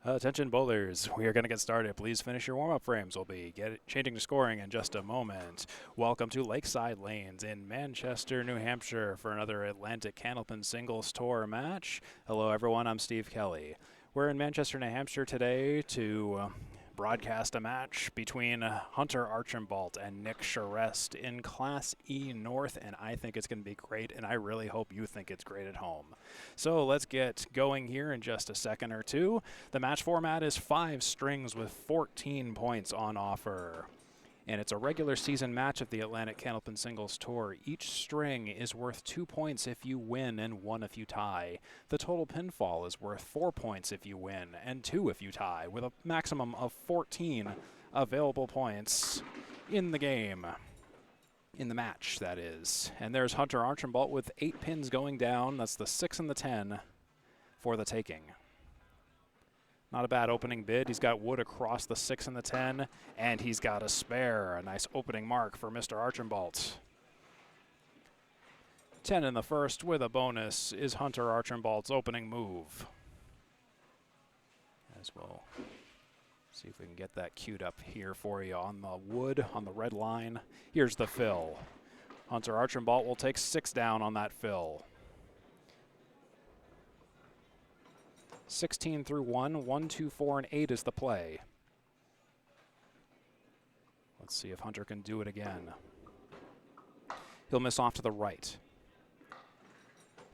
Attention bowlers, we are going to get started. Please finish your warm-up frames. We'll be changing to scoring in just a moment. Welcome to Lakeside Lanes in Manchester, New Hampshire for another Atlantic Candlepin Singles Tour match. Hello everyone, I'm Steve Kelly. We're in Manchester, New Hampshire today to broadcast a match between Hunter Archambault and Nick Charest in Class E North, and I think it's going to be great, and I really hope you think it's great at home. So let's get going here in just a second or two. The match format is 5 strings with 14 points on offer. And it's a regular season match of the Atlantic Candlepin Singles Tour. Each string is worth 2 points if you win and 1 if you tie. The total pinfall is worth 4 points if you win and 2 if you tie, with a maximum of 14 available points in the game. In the match, that is. And there's Hunter Archambault with 8 pins going down. That's the 6 and the 10 for the taking. Not a bad opening bid. He's got wood across the 6 and the 10, and he's got a spare. A nice opening mark for Mr. Archambault. 10 in the first with a bonus is Hunter Archambault's opening move. As we'll see if we can get that queued up here for you on the wood, on the red line. Here's the fill. Hunter Archambault will take 6 down on that fill. 16 through 1, 1, 2, 4, and 8 is the play. Let's see if Hunter can do it again. He'll miss off to the right.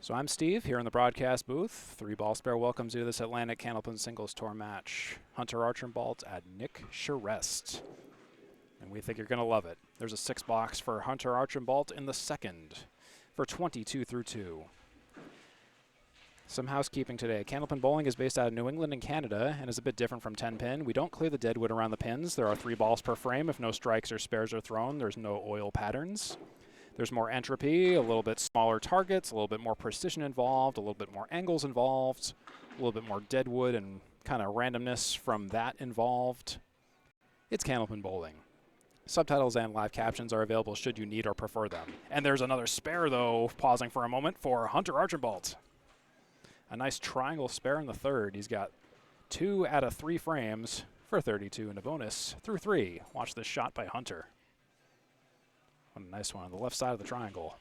So I'm Steve here in the broadcast booth. 3 ball spare welcomes you to this Atlantic Candlepin Singles Tour match. Hunter Archambault at Nick Charest. And we think you're going to love it. There's a 6 box for Hunter Archambault in the second for 22 through 2. Some housekeeping today. Candlepin bowling is based out of New England and Canada and is a bit different from 10 pin. We don't clear the dead wood around the pins. There are 3 balls per frame. If no strikes or spares are thrown, there's no oil patterns. There's more entropy, a little bit smaller targets, a little bit more precision involved, a little bit more angles involved, a little bit more dead wood and kind of randomness from that involved. It's Candlepin bowling. Subtitles and live captions are available should you need or prefer them. And there's another spare, though, pausing for a moment for Hunter Archambault. A nice triangle spare in the third. He's got 2 out of 3 frames for 32 and a bonus through 3. Watch this shot by Hunter. What a nice one on the left side of the triangle.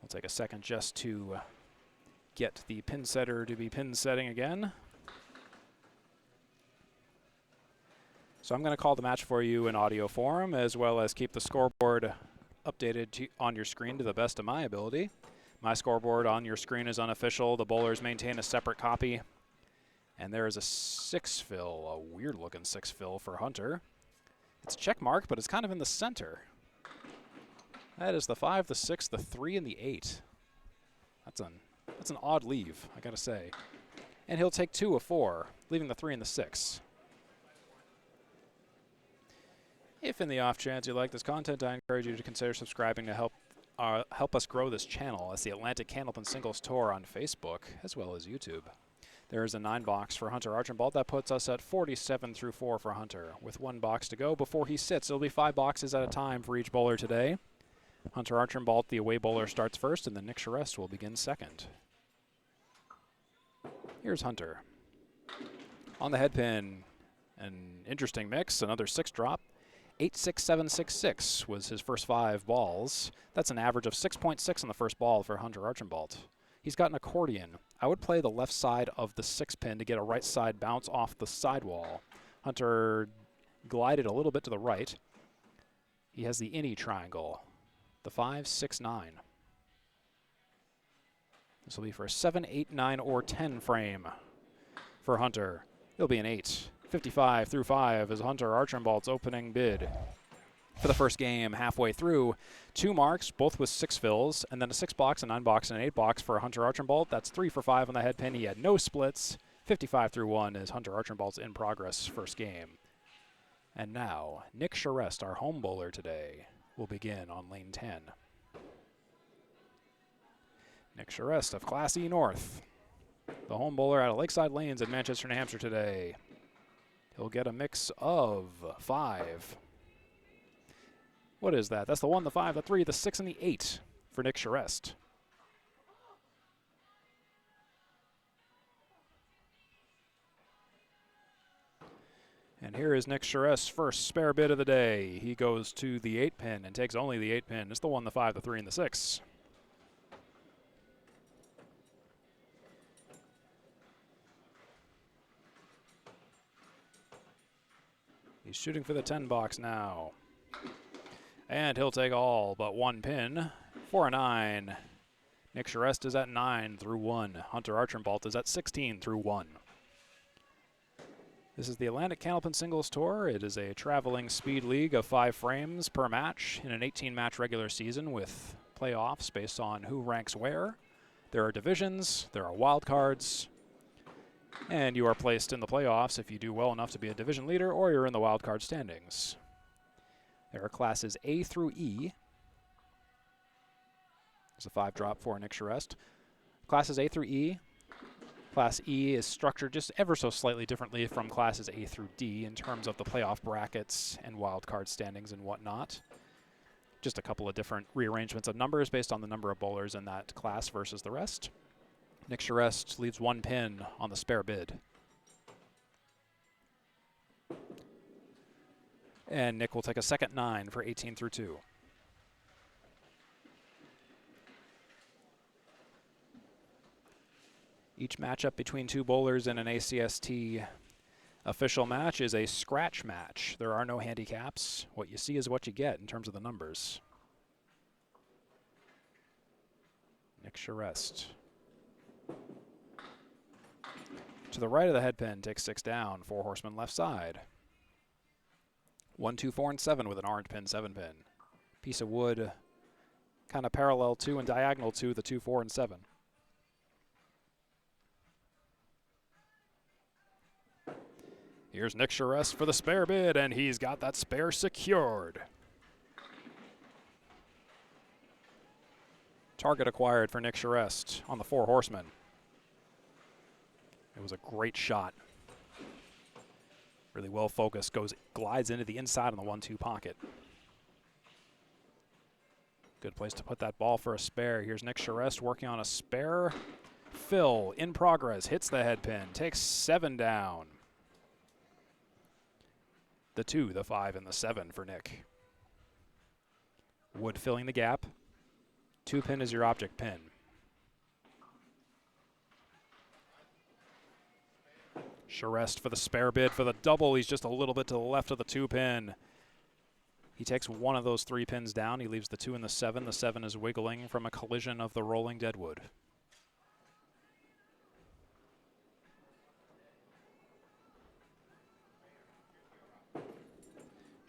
We'll take a second just to get the pin setter to be pin setting again. So I'm going to call the match for you in audio form, as well as keep the scoreboard updated on your screen to the best of my ability. My scoreboard on your screen is unofficial. The bowlers maintain a separate copy. And there is a 6 fill, a weird looking 6 fill for Hunter. It's check mark, but it's kind of in the center. That is the 5, the 6, the 3, and the 8. That's an odd leave, I gotta say. And he'll take 2 of 4, leaving the 3 and the 6. If in the off chance you like this content, I encourage you to consider subscribing to help us grow this channel. That's the Atlantic Candlepin Singles Tour on Facebook, as well as YouTube. There is a 9 box for Hunter Archambault. That puts us at 47 through 4 for Hunter. With 1 box to go before he sits, it'll be 5 boxes at a time for each bowler today. Hunter Archambault, the away bowler, starts first, and then Nick Charest will begin second. Here's Hunter. On the head pin, an interesting mix, another 6 drop. 8-6-7-6-6 was his first 5 balls. That's an average of 6.6 on the first ball for Hunter Archambault. He's got an accordion. I would play the left side of the 6 pin to get a right side bounce off the sidewall. Hunter glided a little bit to the right. He has the innie triangle, the 5, 6, 9. This will be for a 7, 8, 9, or 10 frame for Hunter. It'll be an 8. 55 through 5 is Hunter Archambault's opening bid. For the first game, halfway through, 2 marks, both with 6 fills, and then a 6 box, a 9 box, and an 8 box for Hunter Archambault. That's 3 for 5 on the head pin. He had no splits. 55 through 1 is Hunter Archambault's in progress first game. And now, Nick Charest, our home bowler today, will begin on lane 10. Nick Charest of Class E North, the home bowler out of Lakeside Lanes in Manchester, New Hampshire today. He'll get a mix of 5. What is that? That's the 1, the 5, the 3, the 6, and the 8 for Nick Charest. And here is Nick Charest's first spare bid of the day. He goes to the 8-pin and takes only the 8-pin. It's the 1, the 5, the 3, and the 6. He's shooting for the 10 box now. And he'll take all but 1 pin for a 9. Nick Charest is at 9 through 1. Hunter Archambault is at 16 through 1. This is the Atlantic Candlepin Singles Tour. It is a traveling speed league of 5 frames per match in an 18-match regular season with playoffs based on who ranks where. There are divisions, there are wild cards, and you are placed in the playoffs if you do well enough to be a division leader or you're in the wild card standings. There are classes A through E. There's a 5 drop for Nick Charest. Classes A through E. Class E is structured just ever so slightly differently from classes A through D in terms of the playoff brackets and wild card standings and whatnot. Just a couple of different rearrangements of numbers based on the number of bowlers in that class versus the rest. Nick Charest leaves 1 pin on the spare bid. And Nick will take a second 9 for 18 through 2. Each matchup between 2 bowlers in an ACST official match is a scratch match. There are no handicaps. What you see is what you get in terms of the numbers. Nick Charest. To the right of the head pin, takes 6 down, 4 horsemen left side. 1, 2, 4, and 7 with an orange pin, 7-pin. Piece of wood kind of parallel to and diagonal to the 2, 4, and 7. Here's Nick Charest for the spare bid, and he's got that spare secured. Target acquired for Nick Charest on the 4 horsemen. It was a great shot. Really well focused, glides into the inside on the 1-2 pocket. Good place to put that ball for a spare. Here's Nick Charest working on a spare. Fill in progress, hits the head pin, takes 7 down. The 2, the 5, and the 7 for Nick. Wood filling the gap. 2-pin is your object pin. Charest for the spare bid for the double. He's just a little bit to the left of the 2-pin. He takes 1 of those 3 pins down. He leaves the 2 and the 7. The 7 is wiggling from a collision of the rolling deadwood.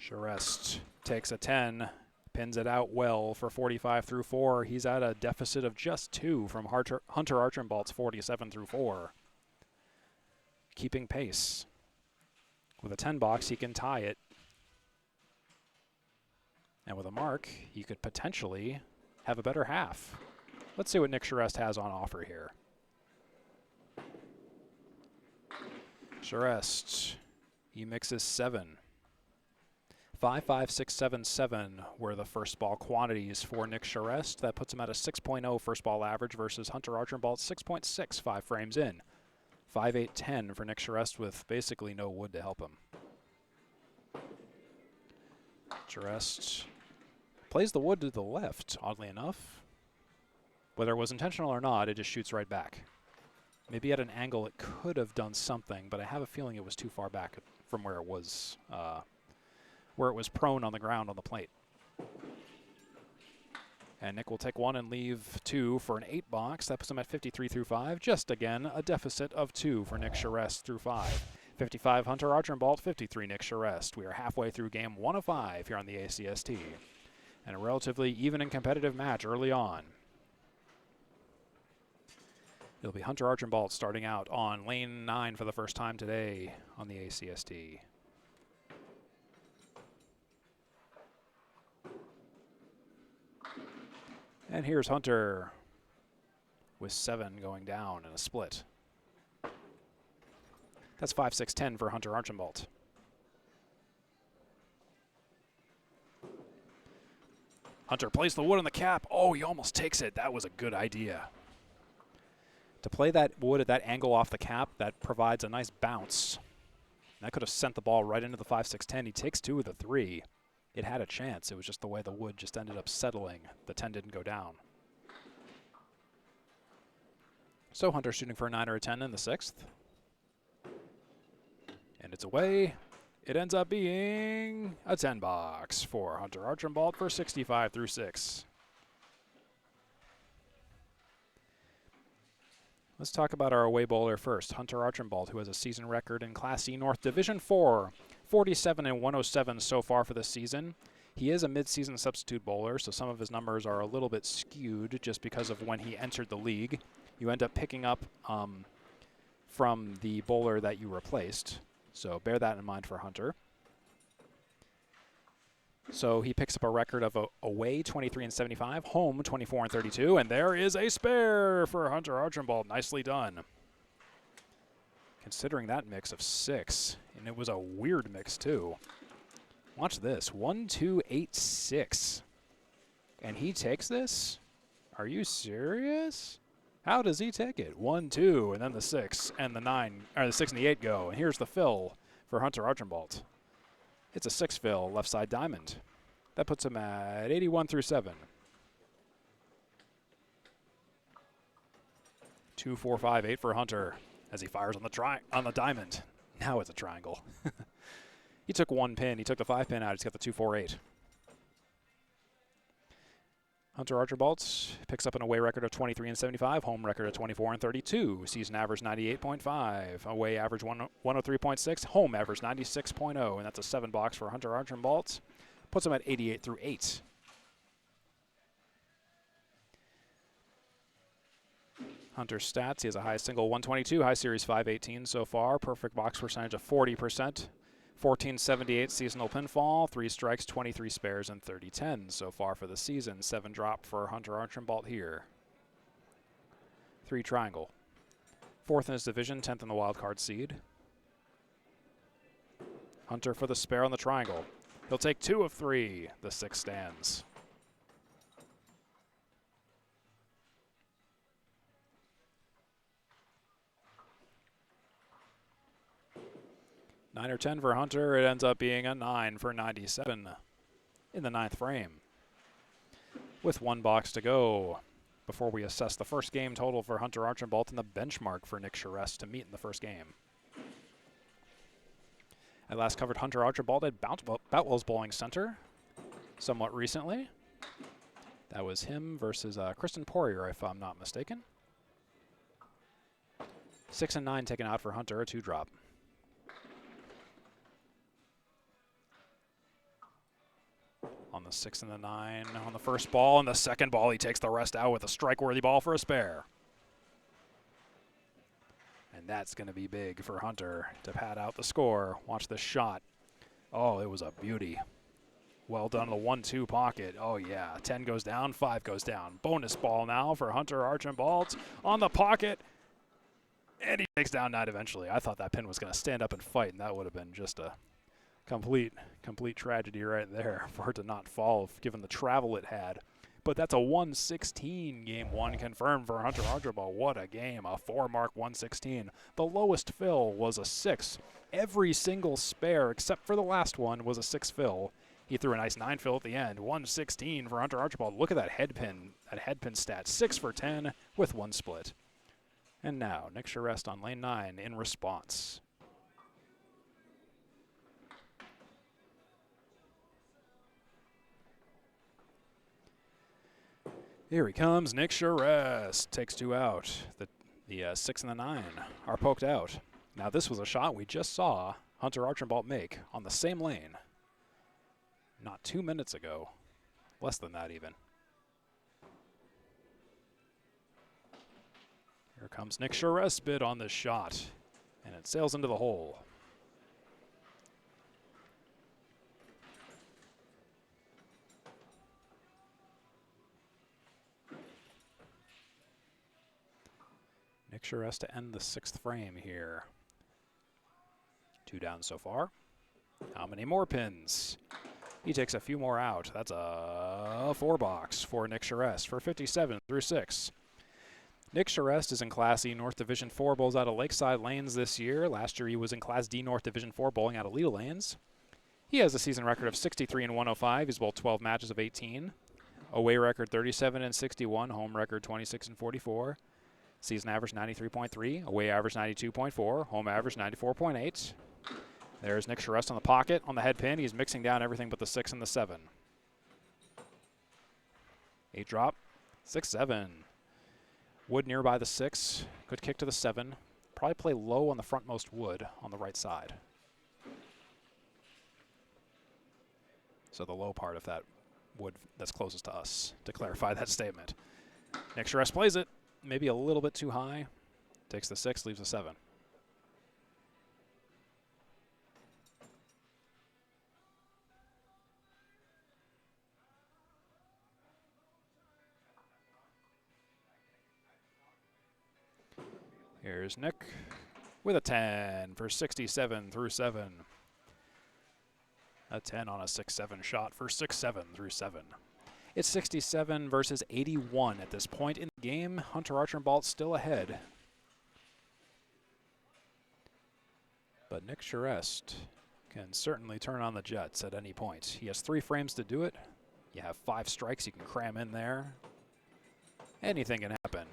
Charest takes a 10, pins it out well for 45 through 4. He's at a deficit of just 2 from Hunter Archambault's 47 through 4. Keeping pace. With a 10 box, he can tie it. And with a mark, he could potentially have a better half. Let's see what Nick Charest has on offer here. Charest, he mixes 7. 5, 5, 6, 7, 7 were the first ball quantities for Nick Charest. That puts him at a 6.0 first ball average versus Hunter Archambault's 6.6 5 frames in. 5, 8, 10 for Nick Charest with basically no wood to help him. Charest plays the wood to the left, oddly enough. Whether it was intentional or not, it just shoots right back. Maybe at an angle it could have done something, but I have a feeling it was too far back from where it was prone on the ground on the plate. And Nick will take 1 and leave 2 for an 8 box. That puts him at 53 through 5. Just again, a deficit of 2 for Nick Charest through 5. 55 Hunter Archambault, 53 Nick Charest. We are halfway through game 1 of 5 here on the ACST. And a relatively even and competitive match early on. It'll be Hunter Archambault starting out on lane 9 for the first time today on the ACST. And here's Hunter with 7 going down in a split. That's 5, 6, 10 for Hunter Archambault. Hunter plays the wood on the cap. Oh, he almost takes it. That was a good idea. To play that wood at that angle off the cap, that provides a nice bounce. That could have sent the ball right into the 5-6-10. He takes 2 of the 3. It had a chance. It was just the way the wood just ended up settling. The 10 didn't go down. So Hunter shooting for a 9 or a 10 in the 6th. And it's away. It ends up being a 10 box for Hunter Archambault for 65 through 6. Let's talk about our away bowler first. Hunter Archambault, who has a season record in Class C North Division 4, 47 and 107 so far for the season. He is a mid-season substitute bowler, so some of his numbers are a little bit skewed just because of when he entered the league. You end up picking up from the bowler that you replaced, so bear that in mind for Hunter. So he picks up a record of away 23 and 75, home 24 and 32, and there is a spare for Hunter Archambault. Nicely done. Considering that mix of 6, and it was a weird mix too. Watch this, 1, 2, 8, 6, and he takes this? Are you serious? How does he take it? 1, 2, and then the 6 and the 9, or the 6 and the 8 go, and here's the fill for Hunter Archambault. It's a 6 fill, left side diamond. That puts him at 81 through 7. 2, 4, 5, 8 for Hunter as he fires on the diamond. Now it's a triangle. He took 1 pin. He took the 5 pin out. He's got the 2, 4, 8. Hunter Archambault picks up an away record of 23 and 75, home record of 24 and 32, season average 98.5, away average 103.6, home average 96.0, and that's a 7 box for Hunter Archambault. Puts him at 88 through 8. Hunter's stats, he has a high single 122, high series 518 so far, perfect box percentage of 40%. 1478 seasonal pinfall, 3 strikes, 23 spares, and 30 tens so far for the season. 7 drop for Hunter Archambault here. 3 triangle. 4th in his division, 10th in the wild card seed. Hunter for the spare on the triangle. He'll take 2 of 3. The 6 stands. Nine or 10 for Hunter. It ends up being a 9 for 97 in the 9th frame. With 1 box to go before we assess the first game total for Hunter Archambault and the benchmark for Nick Charest to meet in the first game. I last covered Hunter Archambault at Boutwell's Bowling Center somewhat recently. That was him versus Kristen Poirier, if I'm not mistaken. 6 and 9 taken out for Hunter, a 2 drop. On the 6 and the 9 on the first ball, and the second ball he takes the rest out with a strike-worthy ball for a spare. And that's going to be big for Hunter to pad out the score. Watch this shot. Oh, it was a beauty. Well done in the 1-2 pocket. Oh yeah, 10 goes down, 5 goes down. Bonus ball now for Hunter Archambault on the pocket. And he takes down 9 eventually. I thought that pin was going to stand up and fight, and that would have been just a complete tragedy right there for it to not fall given the travel it had. But that's a 116 game 1 confirmed for Hunter Archambault. What a game, a 4-mark 116. The lowest fill was a 6. Every single spare except for the last one was a 6 fill. He threw a nice 9 fill at the end. 116 for Hunter Archambault. Look at that headpin stat. 6 for 10 with 1 split. And now Nick Charest on lane 9 in response. Here he comes, Nick Charest. Takes 2 out. The 6 and the 9 are poked out. Now this was a shot we just saw Hunter Archambault make on the same lane not 2 minutes ago. Less than that even. Here comes Nick Charest's bid on this shot. And it sails into the hole. Nick Charest to end the 6th frame here. 2 down so far. How many more pins? He takes a few more out. That's a 4 box for Nick Charest for 57 through 6. Nick Charest is in Class E North Division 4, bowls out of Lakeside lanes this year. Last year he was in Class D North Division 4, bowling out of Leo lanes. He has a season record of 63 and 105. He's bowled 12 matches of 18. Away record 37 and 61. Home record 26 and 44. Season average 93.3. Away average 92.4. Home average 94.8. There's Nick Charest on the pocket. On the head pin, he's mixing down everything but the 6 and the 7. 8 drop. 6-7. Wood nearby the 6. Good kick to the 7. Probably play low on the frontmost wood on the right side. So the low part of that wood that's closest to us, to clarify that statement. Nick Charest plays it. Maybe a little bit too high. Takes the 6, leaves the 7. Here's Nick with a 10 for 67 through 7. A 10 on a 6-7 shot for 6-7 through 7. It's 67 versus 81 at this point in the game. Hunter Archambault still ahead. But Nick Charest can certainly turn on the jets at any point. He has 3 frames to do it. You have 5 strikes you can cram in there. Anything can happen.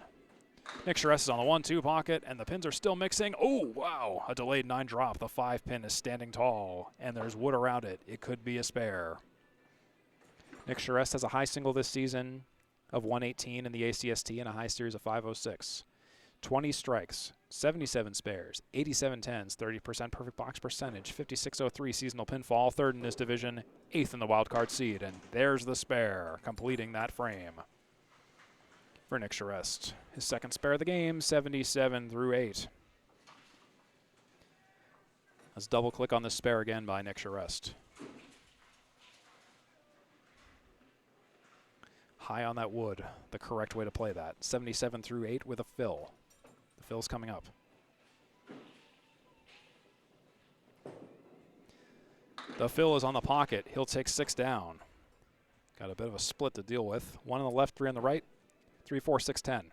Nick Charest is on the 1-2 pocket, and the pins are still mixing. Oh, wow, a delayed 9 drop. The 5 pin is standing tall, and there's wood around it. It could be a spare. Nick Charest has a high single this season of 118 in the ACST and a high series of 506. 20 strikes, 77 spares, 87 tens, 30% perfect box percentage, 5603 seasonal pinfall, 3rd in this division, 8th in the wildcard seed, and there's the spare, completing that frame for Nick Charest. His 2nd spare of the game, 77 through 8. Let's double click on this spare again by Nick Charest. High on that wood, the correct way to play that. 77 through 8 with a fill. The fill's coming up. The fill is on the pocket. He'll take 6 down. Got a bit of a split to deal with. 1 on the left, 3 on the right. 3, 4, 6, 10.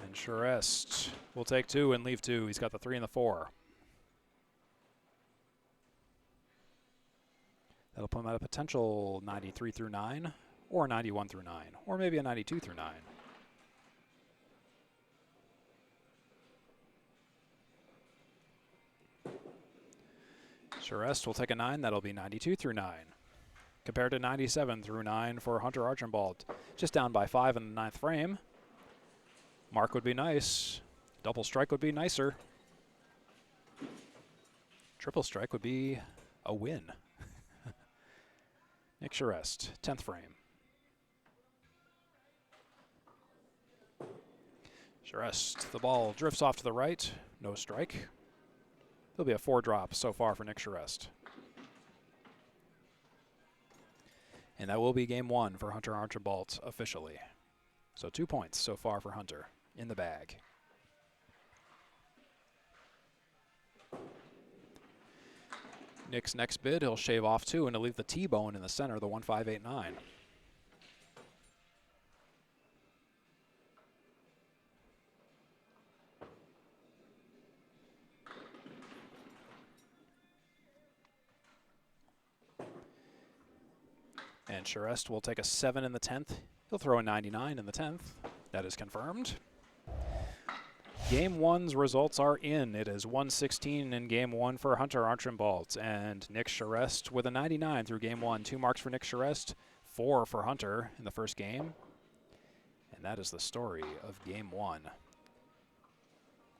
And Charest will take 2 and leave 2. He's got the 3 and the 4. That'll put him at a potential 93 through 9, or 91 through 9, or maybe a 92 through 9. Charest will take a 9. That'll be 92 through 9. Compared to 97 through 9 for Hunter Archambault. Just down by 5 in the 9th frame. Mark would be nice. Double strike would be nicer. Triple strike would be a win. Nick Charest, 10th frame. Charest, the ball drifts off to the right. No strike. There'll be a 4 drop so far for Nick Charest. And that will be game 1 for Hunter Archambault officially. So 2 points so far for Hunter in the bag. Nick's next bid, he'll shave off 2 and he'll leave the T-bone in the center of the 1589. And Charest will take a 7 in the 10th. He'll throw a 99 in the 10th. That is confirmed. Game 1's results are in. It is 116 in Game 1 for Hunter Archambault. And Nick Charest with a 99 through Game 1. 2 marks for Nick Charest, 4 for Hunter in the first game. And that is the story of Game 1.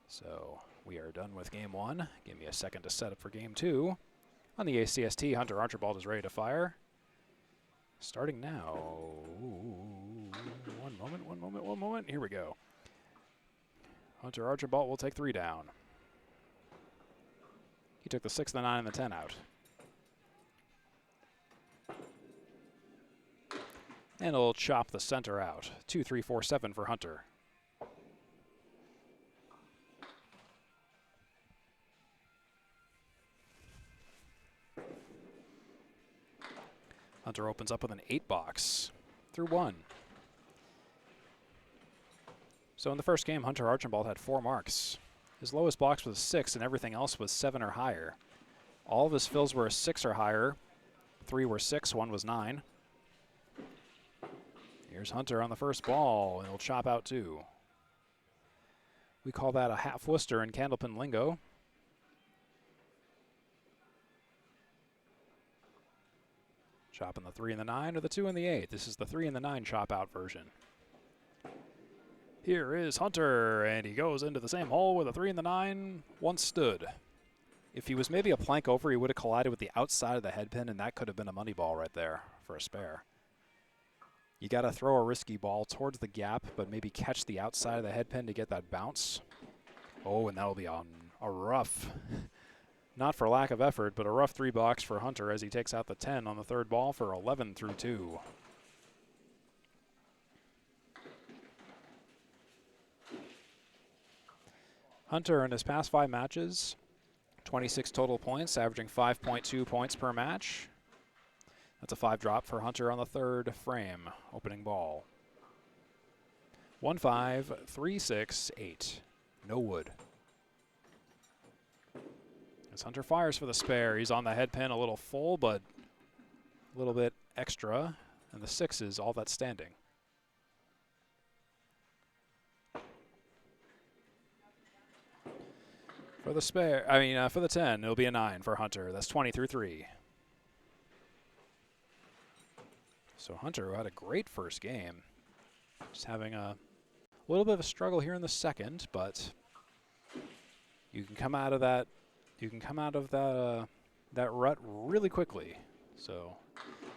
So we are done with Game 1. Give me a second to set up for Game 2. On the ACST, Hunter Archambault is ready to fire. Starting now. One moment. Here we go. Hunter Archambault will take 3 down. He took the 6, the 9, and the 10 out. And he'll chop the center out. 2, 3, 4, 7 for Hunter. Hunter opens up with an 8 box through 1. So in the first game, Hunter Archambault had 4 marks. His lowest box was 6, and everything else was 7 or higher. All of his fills were a 6 or higher. 3 were 6, 1 was 9. Here's Hunter on the first ball, and he'll chop out 2. We call that a half Worcester in Candlepin lingo. Chopping the 3 and the 9 or the 2 and the 8. This is the 3 and the 9 chop out version. Here is Hunter, and he goes into the same hole where the 3 and the 9 once stood. If he was maybe a plank over, he would have collided with the outside of the head pin, and that could have been a money ball right there for a spare. You got to throw a risky ball towards the gap, but maybe catch the outside of the head pin to get that bounce. Oh, and that'll be on a rough, not for lack of effort, but a rough 3 box for Hunter as he takes out the 10 on the third ball for 11 through 2. Hunter in his past 5 matches, 26 total points, averaging 5.2 points per match. That's a 5 drop for Hunter on the third frame, opening ball. 1, 5, 3, 6, 8. No wood. As Hunter fires for the spare, he's on the head pin a little full, but a little bit extra, and the 6 is all that's standing. For the spare, for the 10, it'll be a 9 for Hunter. That's 20 through 3. So Hunter, who had a great first game, just having a little bit of a struggle here in the second, but you can come out of that. You can come out of that rut really quickly. So,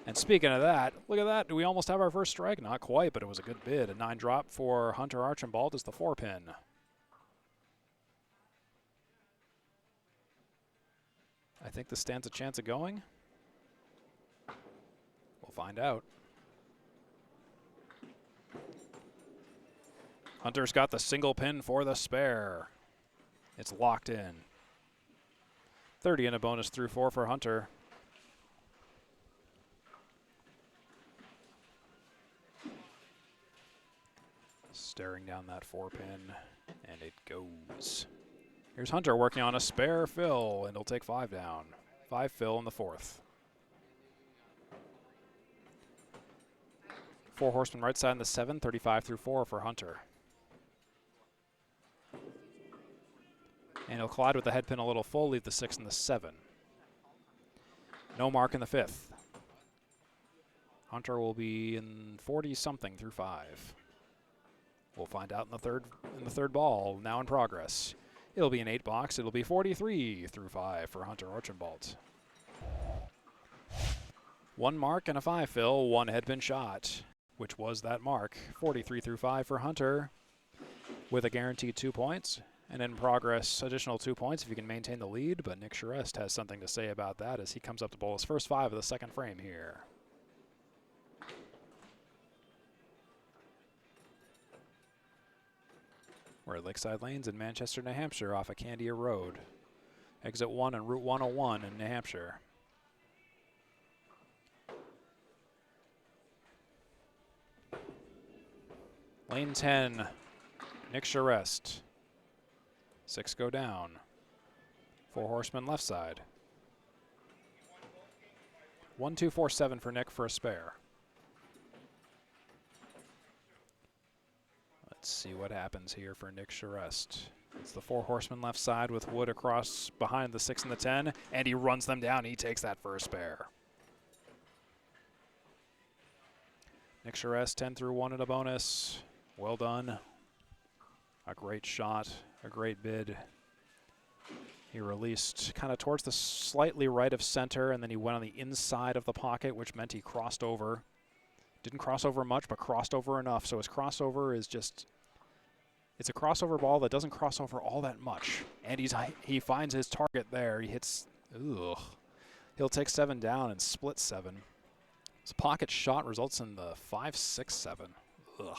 and speaking of that, look at that. Do we almost have our first strike? Not quite, but it was a good bid. A 9 drop for Hunter Archambault is the 4 pin. I think this stands a chance of going. We'll find out. Hunter's got the single pin for the spare. It's locked in. 30 and a bonus through 4 for Hunter. Staring down that 4 pin, and it goes. Here's Hunter working on a spare fill, and he'll take 5 down. 5 fill in the 4th. 4 horsemen right side in the 7, 35 through 4 for Hunter. And he'll collide with the head pin a little full, leave the 6 and the 7. No mark in the 5th. Hunter will be in 40-something through 5. We'll find out in the third ball, now in progress. It'll be an 8 box. It'll be 43 through 5 for Hunter Archambault. 1 mark and a 5 fill, 1 head pin shot, which was that mark. 43 through 5 for Hunter with a guaranteed 2 points. And in progress, additional 2 points if you can maintain the lead, but Nick Charest has something to say about that as he comes up to bowl his first 5 of the second frame here. We're at Lakeside Lanes in Manchester, New Hampshire off of Candia Road. Exit 1 and Route 101 in New Hampshire. Lane 10, Nick Charest. 6 go down. 4 horsemen left side. 1, 2, 4, 7 for Nick for a spare. Let's see what happens here for Nick Charest. It's the 4 horsemen left side with wood across behind the 6 and the 10, and he runs them down. He takes that for a spare. Nick Charest 10 through 1 at a bonus. Well done. A great shot, a great bid. He released kind of towards the slightly right of center, and then he went on the inside of the pocket, which meant he crossed over. Didn't cross over much, but crossed over enough. So his crossover is just, it's a crossover ball that doesn't cross over all that much. And he finds his target there. He hits, he'll take 7 down and split 7. His pocket shot results in the 5, 6, 7. Don't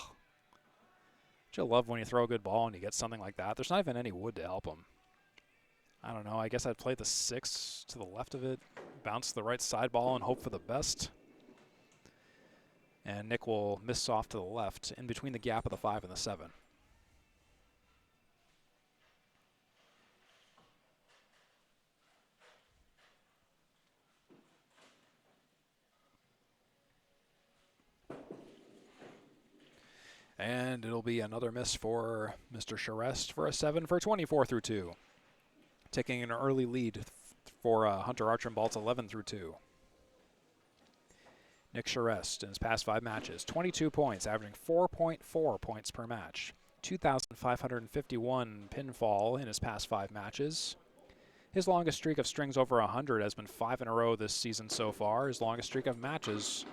you love when you throw a good ball and you get something like that? There's not even any wood to help him. I don't know. I guess I'd play the 6 to the left of it, bounce the right side ball, and hope for the best. And Nick will miss off to the left in between the gap of the 5 and the 7. And it'll be another miss for Mr. Charest for a 7 for 24 through 2. Taking an early lead for Hunter Archambault's 11 through 2. Nick Charest in his past 5 matches, 22 points, averaging 4.4 points per match. 2,551 pinfall in his past 5 matches. His longest streak of strings over 100 has been 5 in a row this season so far. His longest streak of matches.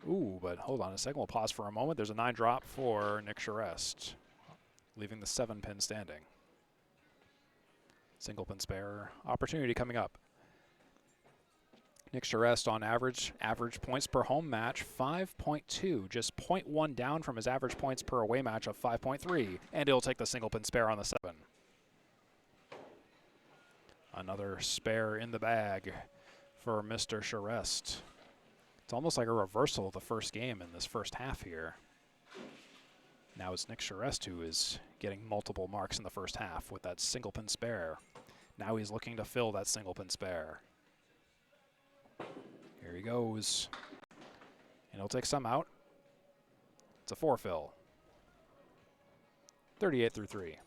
Ooh, but hold on a second. We'll pause for a moment. There's a 9 drop for Nick Charest, leaving the 7 pin standing. Single pin spare opportunity coming up. Nick Charest on average points per home match, 5.2, just 0.1 down from his average points per away match of 5.3, and he'll take the single pin spare on the 7. Another spare in the bag for Mr. Charest. It's almost like a reversal of the first game in this first half here. Now it's Nick Charest who is getting multiple marks in the first half with that single pin spare. Now he's looking to fill that single pin spare. Here he goes. And he'll take some out. It's a 4 fill. 38 through 3.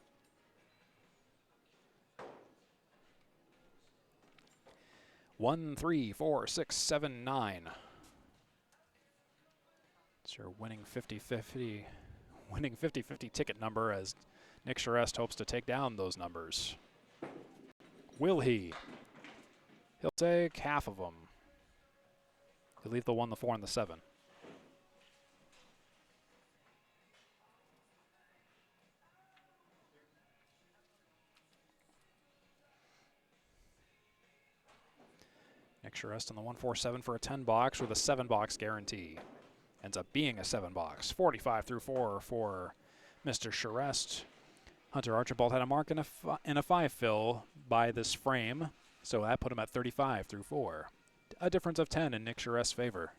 One, 3, 4, 6, 7, 9. It's your winning 50-50 ticket number as Nick Charest hopes to take down those numbers. Will he? He'll take half of them. He'll leave the 1, the 4, and the 7. Nick Charest on the 147 for a 10 box with a 7 box guarantee. Ends up being a 7 box. 45 through 4 for Mr. Charest. Hunter Archambault had a mark in a 5 fill by this frame, so that put him at 35 through 4. A difference of 10 in Nick Charest's favor.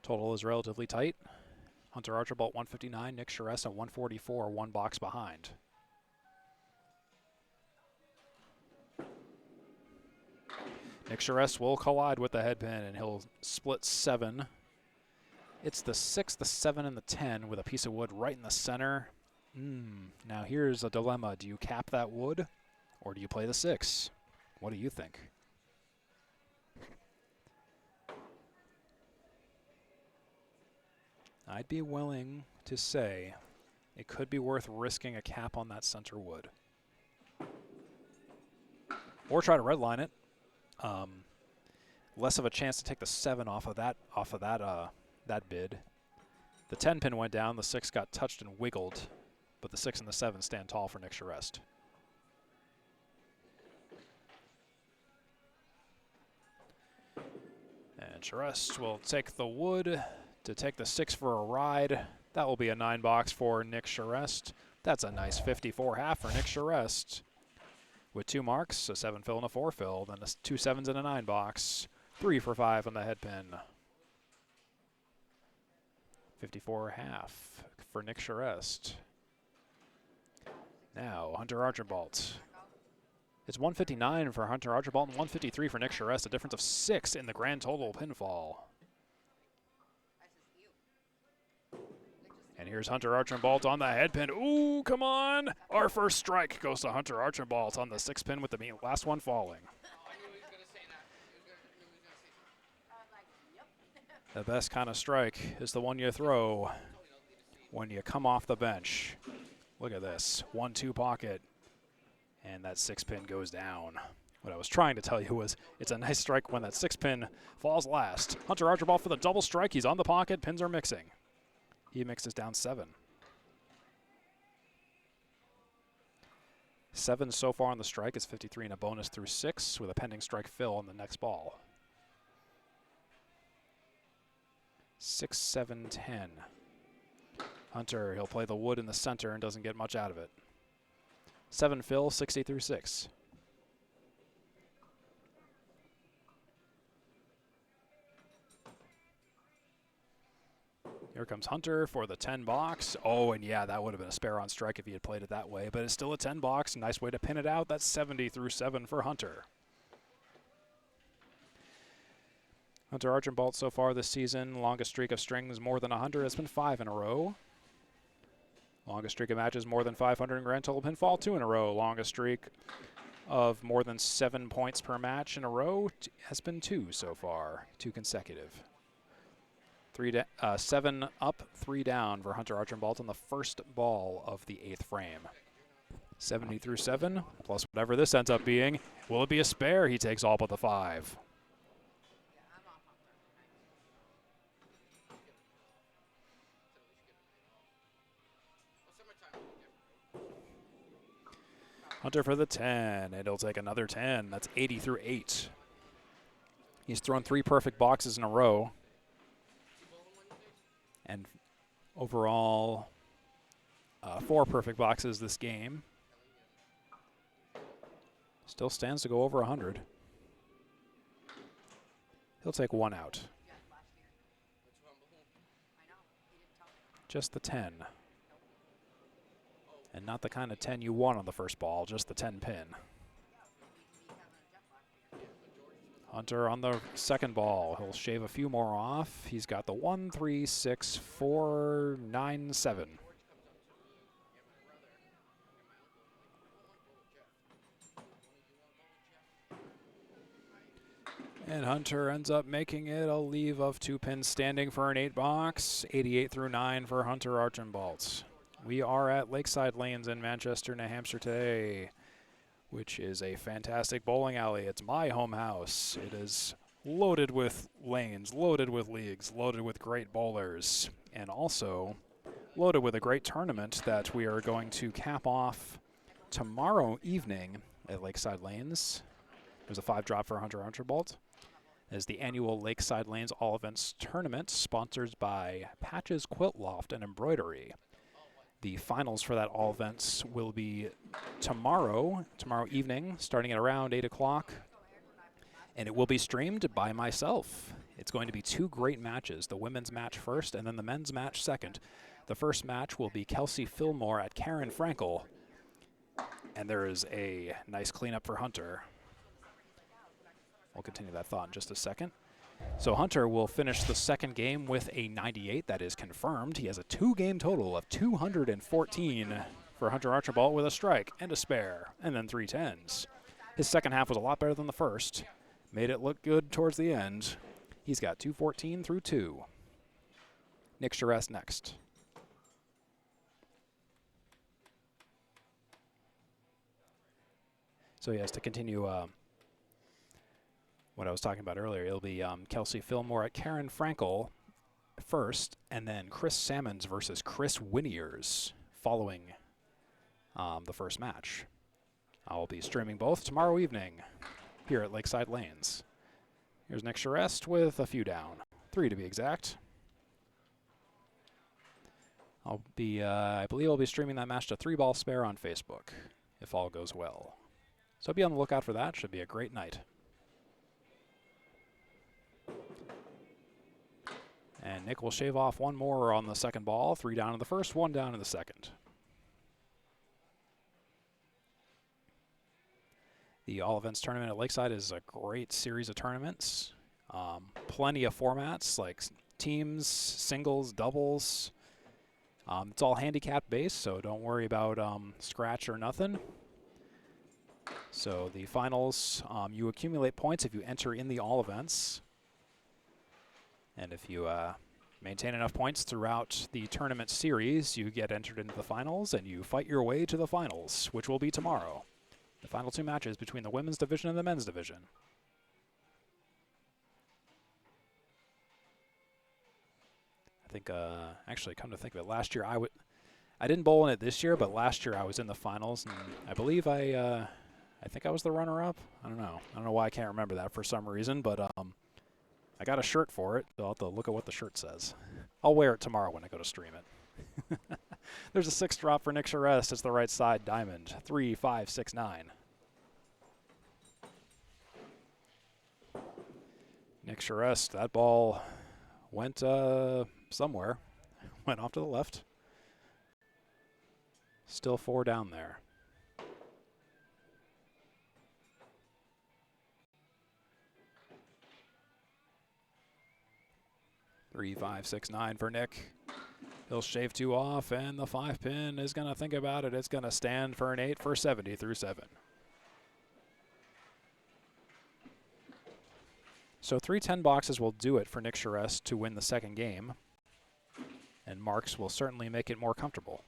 Total is relatively tight. Hunter Archambault 159, Nick Charest at 144, 1 box behind. Nick Charest will collide with the headpin and he'll split 7. It's the 6, the 7, and the 10 with a piece of wood right in the center. Now here's a dilemma. Do you cap that wood or do you play the 6? What do you think? I'd be willing to say it could be worth risking a cap on that center wood. Or try to redline it. Less of a chance to take the 7 off of that bid. The 10 pin went down, the 6 got touched and wiggled, but the 6 and the 7 stand tall for Nick Charest. And Charest will take the wood to take the 6 for a ride. That will be a 9 box for Nick Charest. That's a nice 54 half for Nick Charest. With 2 marks, a 7 fill and a 4 fill, then 2 7s and a 9 box. 3 for 5 on the head pin. 54 half for Nick Charest. Now, Hunter Archambault. It's 159 for Hunter Archambault and 153 for Nick Charest, a difference of 6 in the grand total pinfall. And here's Hunter Archambault on the head pin. Ooh, come on! Our first strike goes to Hunter Archambault on the 6 pin with the last one falling. The best kind of strike is the one you throw when you come off the bench. Look at this, 1-2 pocket, and that 6 pin goes down. What I was trying to tell you was it's a nice strike when that 6 pin falls last. Hunter Archambault for the double strike. He's on the pocket, pins are mixing. He mixes down 7. 7 so far on the strike is 53 and a bonus through 6 with a pending strike fill on the next ball. 6, 7, 10. Hunter, he'll play the wood in the center and doesn't get much out of it. 7 fill, 60 through 6. Here comes Hunter for the 10 box. Oh, and yeah, that would have been a spare on strike if he had played it that way, but it's still a 10 box. Nice way to pin it out. That's 70 through 7 for Hunter. Hunter Archambault so far this season, longest streak of strings more than 100 has been 5 in a row. Longest streak of matches more than 500 in grand total pinfall, 2 in a row. Longest streak of more than 7 points per match in a row has been 2 so far, 2 consecutive. 7 up, 3 down for Hunter Archambault on the first ball of the 8th frame. 70 through 7, plus whatever this ends up being. Will it be a spare? He takes all but the 5. Hunter for the 10, and he'll take another 10. That's 80 through 8. He's thrown 3 perfect boxes in a row. And overall, 4 perfect boxes this game. Still stands to go over 100. He'll take 1 out. Just the 10. And not the kind of 10 you want on the first ball, just the 10 pin. Hunter on the second ball. He'll shave a few more off. He's got the 1, 3, 6, 4, 9, 7. And Hunter ends up making it a leave of 2 pins standing for an 8 box. 88 through 9 for Hunter Archambault. We are at Lakeside Lanes in Manchester, New Hampshire today, which is a fantastic bowling alley. It's my home house. It is loaded with lanes, loaded with leagues, loaded with great bowlers, and also loaded with a great tournament that we are going to cap off tomorrow evening at Lakeside Lanes. There's a 5 drop for Hunter Archambault. As the annual Lakeside Lanes All Events Tournament, sponsored by Patches Quilt Loft and Embroidery. The finals for that all events will be tomorrow evening, starting at around 8 o'clock. And it will be streamed by myself. It's going to be 2 great matches, the women's match first and then the men's match second. The first match will be Kelsey Fillmore at Karen Frankel. And there is a nice cleanup for Hunter. We'll continue that thought in just a second. So Hunter will finish the second game with a 98. That is confirmed. He has a 2-game total of 214 for Hunter Archambault with a strike and a spare, and then 3 10s. His second half was a lot better than the first. Made it look good towards the end. He's got 214 through 2. Nick Charest next. So he has to continue what I was talking about earlier. It'll be Kelsey Fillmore at Karen Frankel first, and then Chris Salmons versus Chris Winiers following the first match. I'll be streaming both tomorrow evening here at Lakeside Lanes. Here's Nick Charest with a few down, 3 to be exact. I believe I'll be streaming that match to 3-ball spare on Facebook, if all goes well. So be on the lookout for that. Should be a great night. And Nick will shave off 1 more on the second ball. 3 down in the first, 1 down in the second. The All Events Tournament at Lakeside is a great series of tournaments. Plenty of formats like teams, singles, doubles. It's all handicap based, so don't worry about scratch or nothing. So the finals, you accumulate points if you enter in the all events. And if you maintain enough points throughout the tournament series, you get entered into the finals and you fight your way to the finals, which will be tomorrow. The final 2 matches between the women's division and the men's division. I think, actually, come to think of it, last year I didn't bowl in it this year, but last year I was in the finals, and I believe I think I was the runner-up. I don't know why I can't remember that for some reason, but I got a shirt for it, so I'll have to look at what the shirt says. I'll wear it tomorrow when I go to stream it. There's a 6 drop for Nick Charest. It's the right side diamond. 3, 5, 6, 9. Nick Charest, that ball went somewhere. Went off to the left. Still 4 down there. Three, 5, 6, 9 for Nick. He'll shave 2 off, and the 5-pin is going to think about it. It's going to stand for an 8 for 70 through 7. So 3 10 boxes will do it for Nick Charest to win the second game, and marks will certainly make it more comfortable.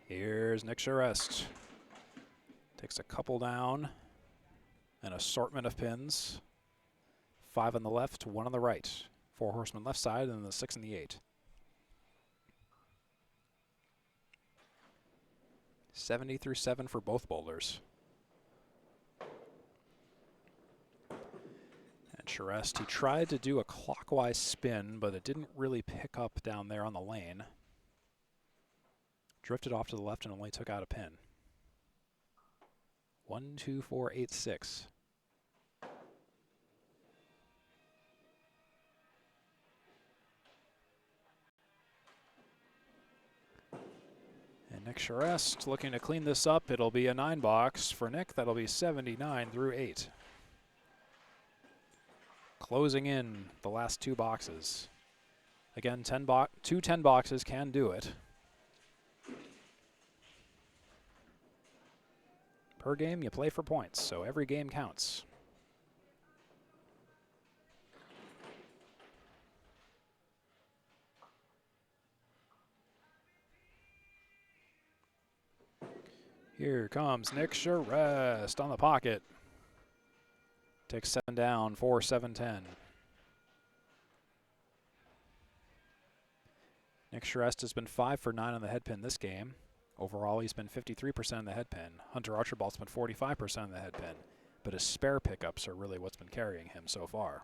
Here's Nick Charest. Takes a couple down, an assortment of pins. 5 on the left, 1 on the right. 4 horsemen left side, and the 6 and the 8. 70 through 7 for both bowlers. And Charest, he tried to do a clockwise spin, but it didn't really pick up down there on the lane. Drifted off to the left and only took out a pin. 1, 2, 4, 8, 6. And Nick Charest looking to clean this up. It'll be a 9 box for Nick. That'll be 79 through 8. Closing in the last 2 boxes. Again, 2 10 boxes can do it. Per game, you play for points, so every game counts. Here comes Nick Charest on the pocket. Takes 7 down, 4, 7, 10. Nick Charest has been 5 for 9 on the head pin this game. Overall, he's been 53% on the head pin. Hunter Archambault's been 45% on the head pin, but his spare pickups are really what's been carrying him so far.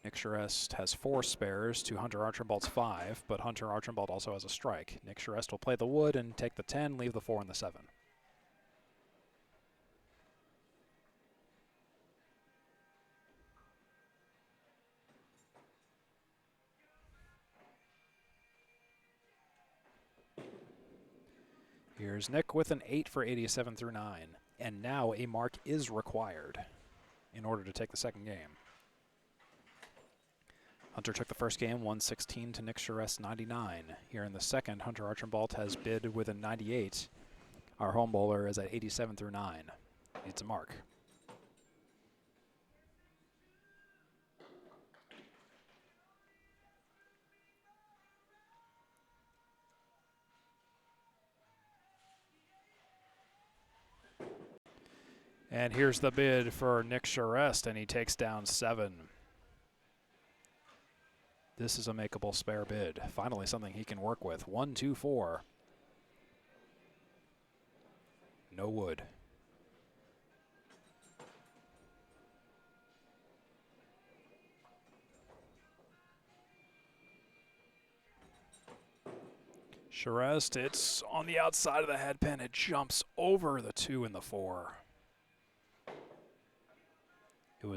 Nick Charest has 4 spares to Hunter Archambault's 5, but Hunter Archambault also has a strike. Nick Charest will play the wood and take the 10, leave the 4 and the 7. Here's Nick with an 8 for 87 through 9. And now a mark is required in order to take the second game. Hunter took the first game, 116 to Nick Charest 99. Here in the second, Hunter Archambault has bid with a 98. Our home bowler is at 87 through 9. Needs a mark. And here's the bid for Nick Charest, and he takes down 7. This is a makeable spare bid. Finally something he can work with. 1, 2, 4. No wood. Charest, it's on the outside of the head pin. It jumps over the 2 and the 4. It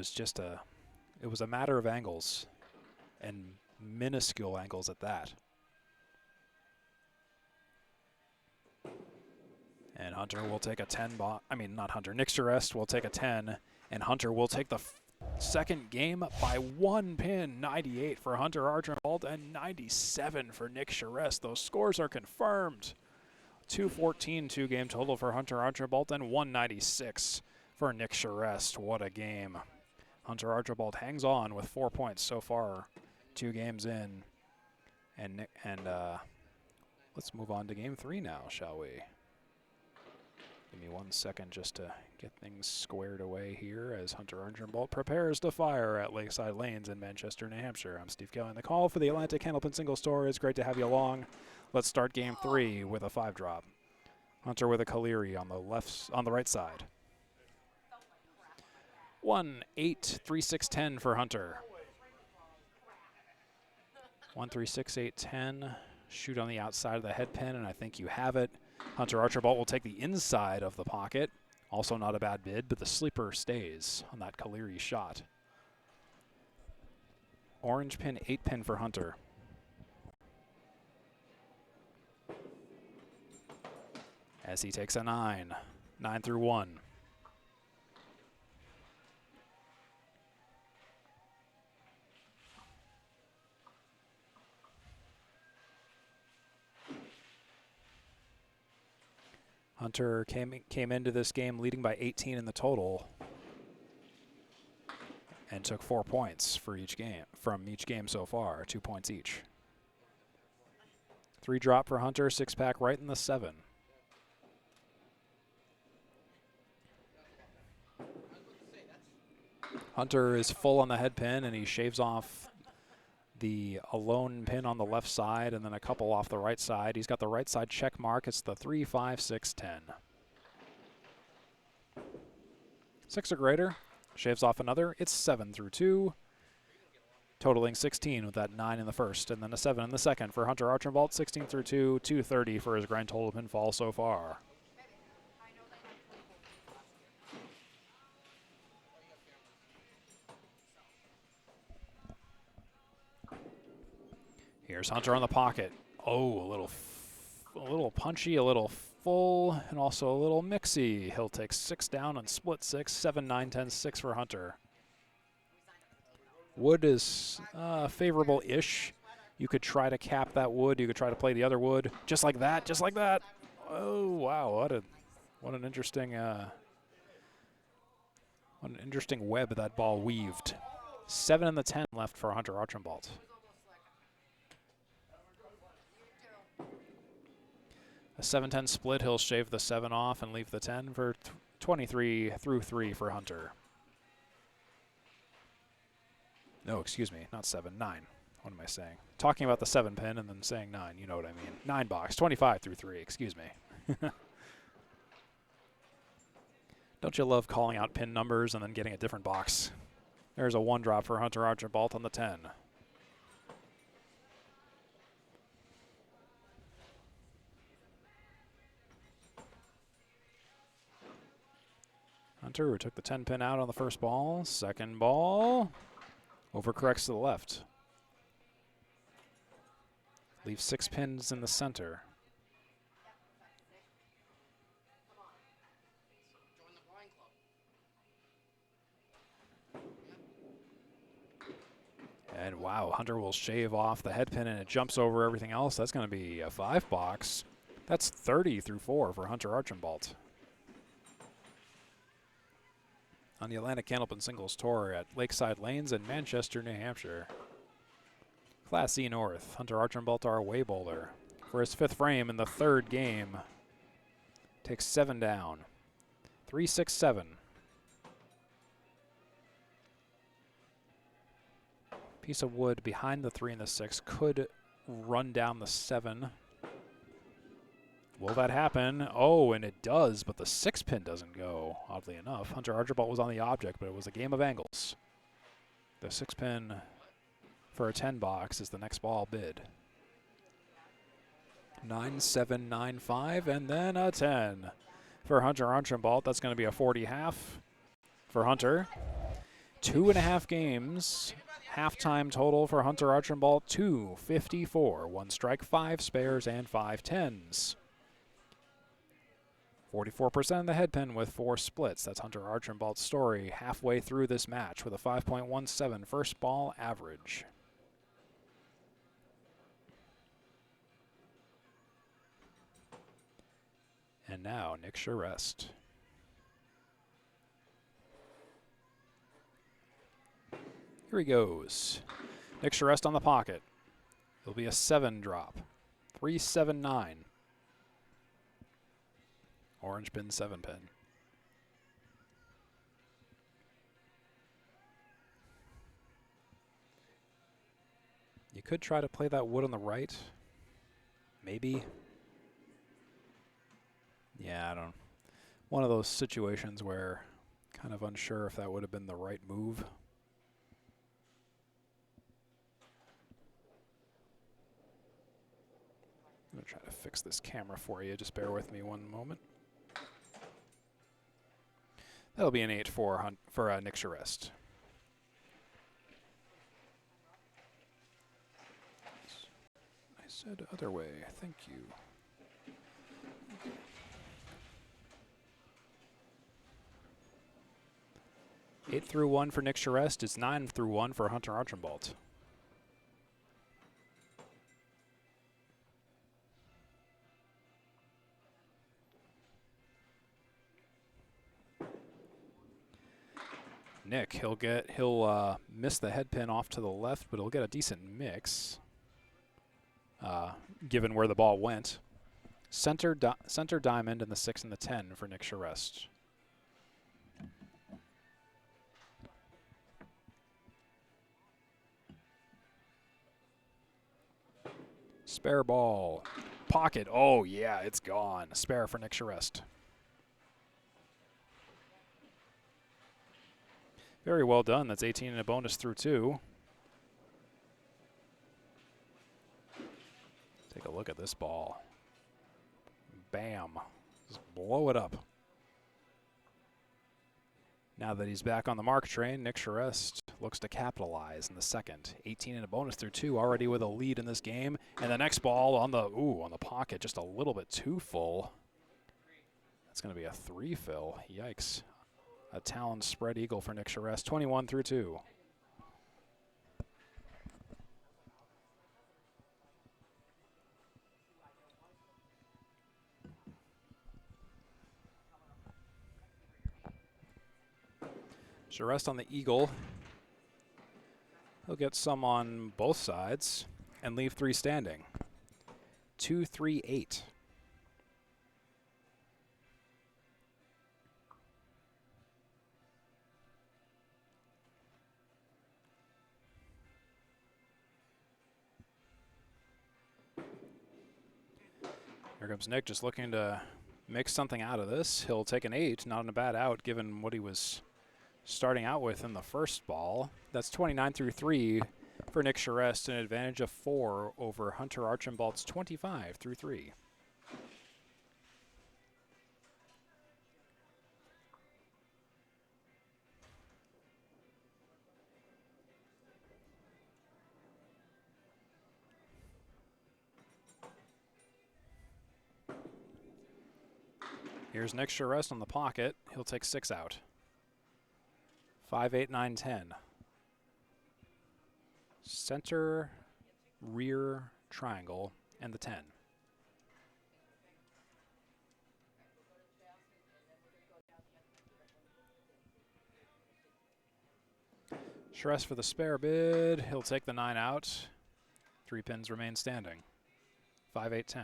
was a matter of angles, and minuscule angles at that. And Hunter will take a 10 not Hunter, Nick Charest will take a 10, and Hunter will take the second game by 1 pin. 98 for Hunter Archambault and 97 for Nick Charest. Those scores are confirmed. 214 2-game total for Hunter Archambault and 196 for Nick Charest. What a game. Hunter Archambault hangs on with 4 points so far, 2 games in. And let's move on to game 3 now, shall we? Give me 1 second just to get things squared away here as Hunter Archambault prepares to fire at Lakeside Lanes in Manchester, New Hampshire. I'm Steve Kelly on the call for the Atlantic Candlepin Single Store. It's great to have you along. Let's start game 3 with a 5-drop. Hunter with a Kaleri on the right side. 1, 8, 3, 6, 10 for Hunter. 1, 3, 6, 8, 10 shoot on the outside of the head pin, and I think you have it. Hunter Archambault will take the inside of the pocket. Also not a bad bid, but the sleeper stays on that Caleri shot. Orange pin, 8 pin for Hunter. As he takes a 9. 9 through 1. Hunter came into this game leading by 18 in the total and took 4 points for each game from each game so far, 2 points each. 3 drop for Hunter, 6-pack right in the 7. Hunter is full on the head pin, and he shaves off the alone pin on the left side and then a couple off the right side. He's got the right side check mark. It's the 3, 5, 6, 10. 6 or greater. Shaves off another. It's 7 through 2. Totaling 16 with that 9 in the first and then a 7 in the second for Hunter Archambault. 16 through 2, 230 for his grand total pinfall so far. Here's Hunter on the pocket. Oh, a little punchy, a little full, and also a little mixy. He'll take 6 down and split 6, 7, 9, 10, 6 for Hunter. Wood is favorable-ish. You could try to cap that wood. You could try to play the other wood. Just like that, just like that. Oh, wow, what an interesting web that ball weaved. 7 in the 10 left for Hunter Archambault. A 7-10 split, he'll shave the 7 off and leave the 10 for 23 through 3 for Hunter. No, excuse me, not 7, 9. What am I saying? Talking about the 7 pin and then saying 9, you know what I mean. 9 box, 25 through 3, excuse me. Don't you love calling out pin numbers and then getting a different box? There's a 1 drop for Hunter Archambault on the 10. Hunter, who took the 10 pin out on the first ball. Second ball, overcorrects to the left. Leaves 6 pins in the center. And wow, Hunter will shave off the head pin and it jumps over everything else. That's going to be a 5 box. That's 30 through 4 for Hunter Archambault. On the Atlantic Candlepin Singles Tour at Lakeside Lanes in Manchester, New Hampshire. Class E North, Hunter Archambault, our away bowler. For his 5th frame in the 3rd game. Takes 7 down. 3, 6, 7. Piece of wood behind the 3 and the 6 could run down the 7. Will that happen? Oh, and it does, but the 6 pin doesn't go, oddly enough. Hunter Archambault was on the object, but it was a game of angles. The 6 pin for a 10 box is the next ball bid. 9, 7, 9, 5, and then a 10 for Hunter Archambault. That's going to be a 40.5 for Hunter. 2.5 games. Halftime total for Hunter Archambault, 254. 1 strike, 5 spares, and 5 tens. 44% of the head pin with 4 splits. That's Hunter Archambault's story halfway through this match with a 5.17 first ball average. And now Nick Charest. Here he goes. Nick Charest on the pocket. It'll be a 7 drop. 3, 7, 9. Orange pin, 7 pin. You could try to play that wood on the right. Maybe. Yeah, I don't. One of those situations where kind of unsure if that would have been the right move. going to try to fix this camera for you. Just bear with me one moment. That'll be an 8 for Nick Charest. I said other way. Thank you. 8-1 for Nick Charest. It's 9-1 for Hunter Archambault. Nick, he'll miss the head pin off to the left, but he'll get a decent mix, given where the ball went. Center diamond in the 6 and the 10 for Nick Charest. Spare ball. Pocket. Oh, yeah, it's gone. Spare for Nick Charest. Very well done. That's 18 and a bonus through 2. Take a look at this ball. Bam. Just blow it up. Now that he's back on the mark train, Nick Charest looks to capitalize in the second. 18 and a bonus through 2, already with a lead in this game. And the next ball on the pocket, just a little bit too full. That's going to be a 3 fill. Yikes. A talon spread eagle for Nick Charest, 21 through 2. Charest on the eagle. He'll get some on both sides and leave 3 standing. 2-3-8. Here comes Nick, just looking to make something out of this. He'll take an 8, not a bad out given what he was starting out with in the first ball. That's 29 through 3 for Nick Charest, an advantage of 4 over Hunter Archambault's 25 through 3. Here's Nick Charest on the pocket. He'll take 6 out. 5, 8, 9, 10. Center, rear, triangle, and the 10. Charest for the spare bid. He'll take the 9 out. 3 pins remain standing. 5, 8, 10.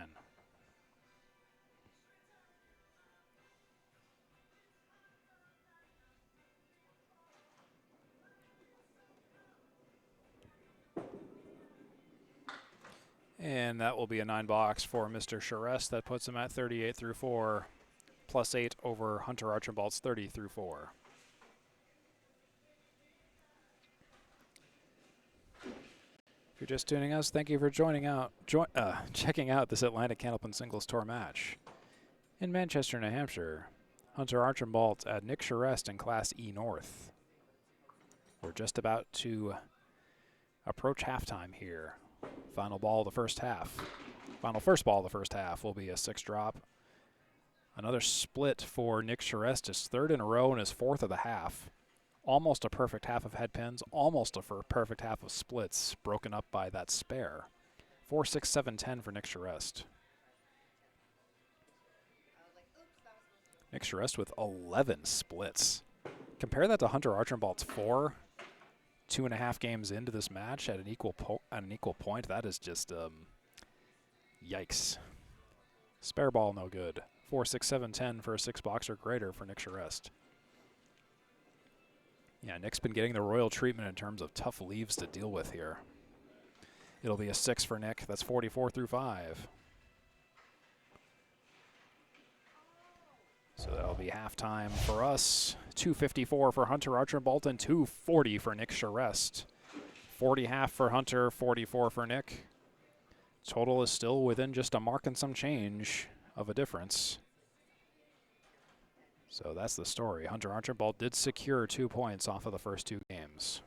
And that will be a 9 box for Mr. Charest. That puts him at 38 through 4, plus 8 over Hunter Archambault's 30 through 4. If you're just tuning us, thank you for checking out this Atlantic Candlepin Singles Tour match. In Manchester, New Hampshire, Hunter Archambault at Nick Charest in Class E North. We're just about to approach halftime here. Final ball of the first half. First ball of the first half will be a 6 drop. Another split for Nick Charest, his 3rd in a row and his 4th of the half. Almost a perfect half of head pins, almost a perfect half of splits, broken up by that spare. 4, 6, 7, 10 for Nick Charest. Nick Charest with 11 splits. Compare that to Hunter Archambault's 4. 2.5 games into this match at an equal point. That is just yikes. Spare ball no good. 4, 6, 7, 10 for a 6 box or greater for Nick Charest. Yeah, Nick's been getting the royal treatment in terms of tough leaves to deal with here. It'll be a 6 for Nick. That's 44 through 5. So that'll be halftime for us. 2:54 for Hunter Archambault and 2:40 for Nick Charest. 40 half for Hunter, 44 for Nick. Total is still within just a mark and some change of a difference. So that's the story. Hunter Archambault did secure 2 points off of the first 2 games.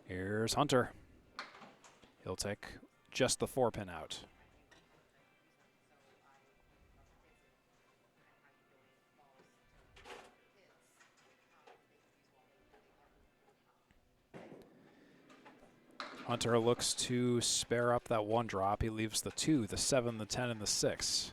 Here's Hunter. He'll take just the 4-pin out. Hunter looks to spare up that 1 drop. He leaves the 2, the 7, the 10, and the 6.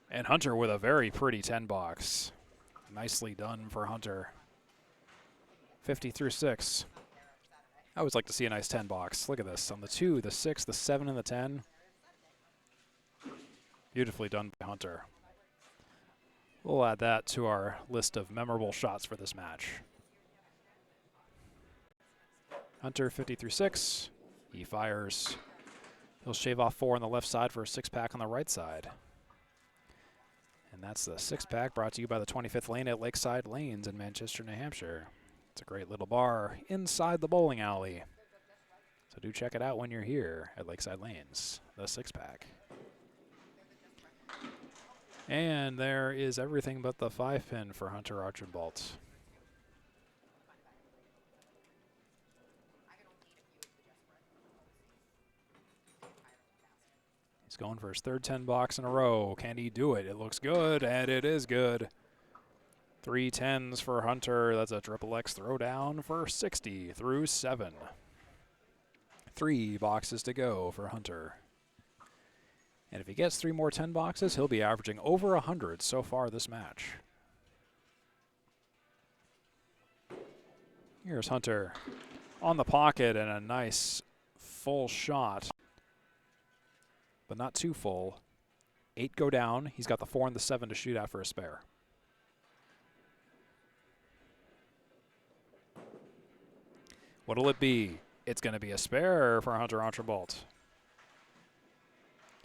And Hunter with a very pretty 10 box. Nicely done for Hunter. 50 through 6. I always like to see a nice 10 box. Look at this. On the 2, the 6, the 7, and the 10. Beautifully done by Hunter. We'll add that to our list of memorable shots for this match. Hunter 50 through 6. He fires. He'll shave off 4 on the left side for a 6-pack on the right side. And that's the 6-pack brought to you by the 25th Lane at Lakeside Lanes in Manchester, New Hampshire. It's a great little bar inside the bowling alley. So do check it out when you're here at Lakeside Lanes, the 6-pack. And there is everything but the 5-pin for Hunter Archambault. He's going for his 3rd 10 box in a row. Can he do it? It looks good, and it is good. 3 10s for Hunter. That's a triple X throwdown for 60 through 7. 3 boxes to go for Hunter. And if he gets 3 more 10 boxes, he'll be averaging over 100 so far this match. Here's Hunter on the pocket and a nice full shot, but not too full. 8 go down. He's got the 4 and the 7 to shoot out for a spare. What'll it be? It's going to be a spare for Hunter Archambault.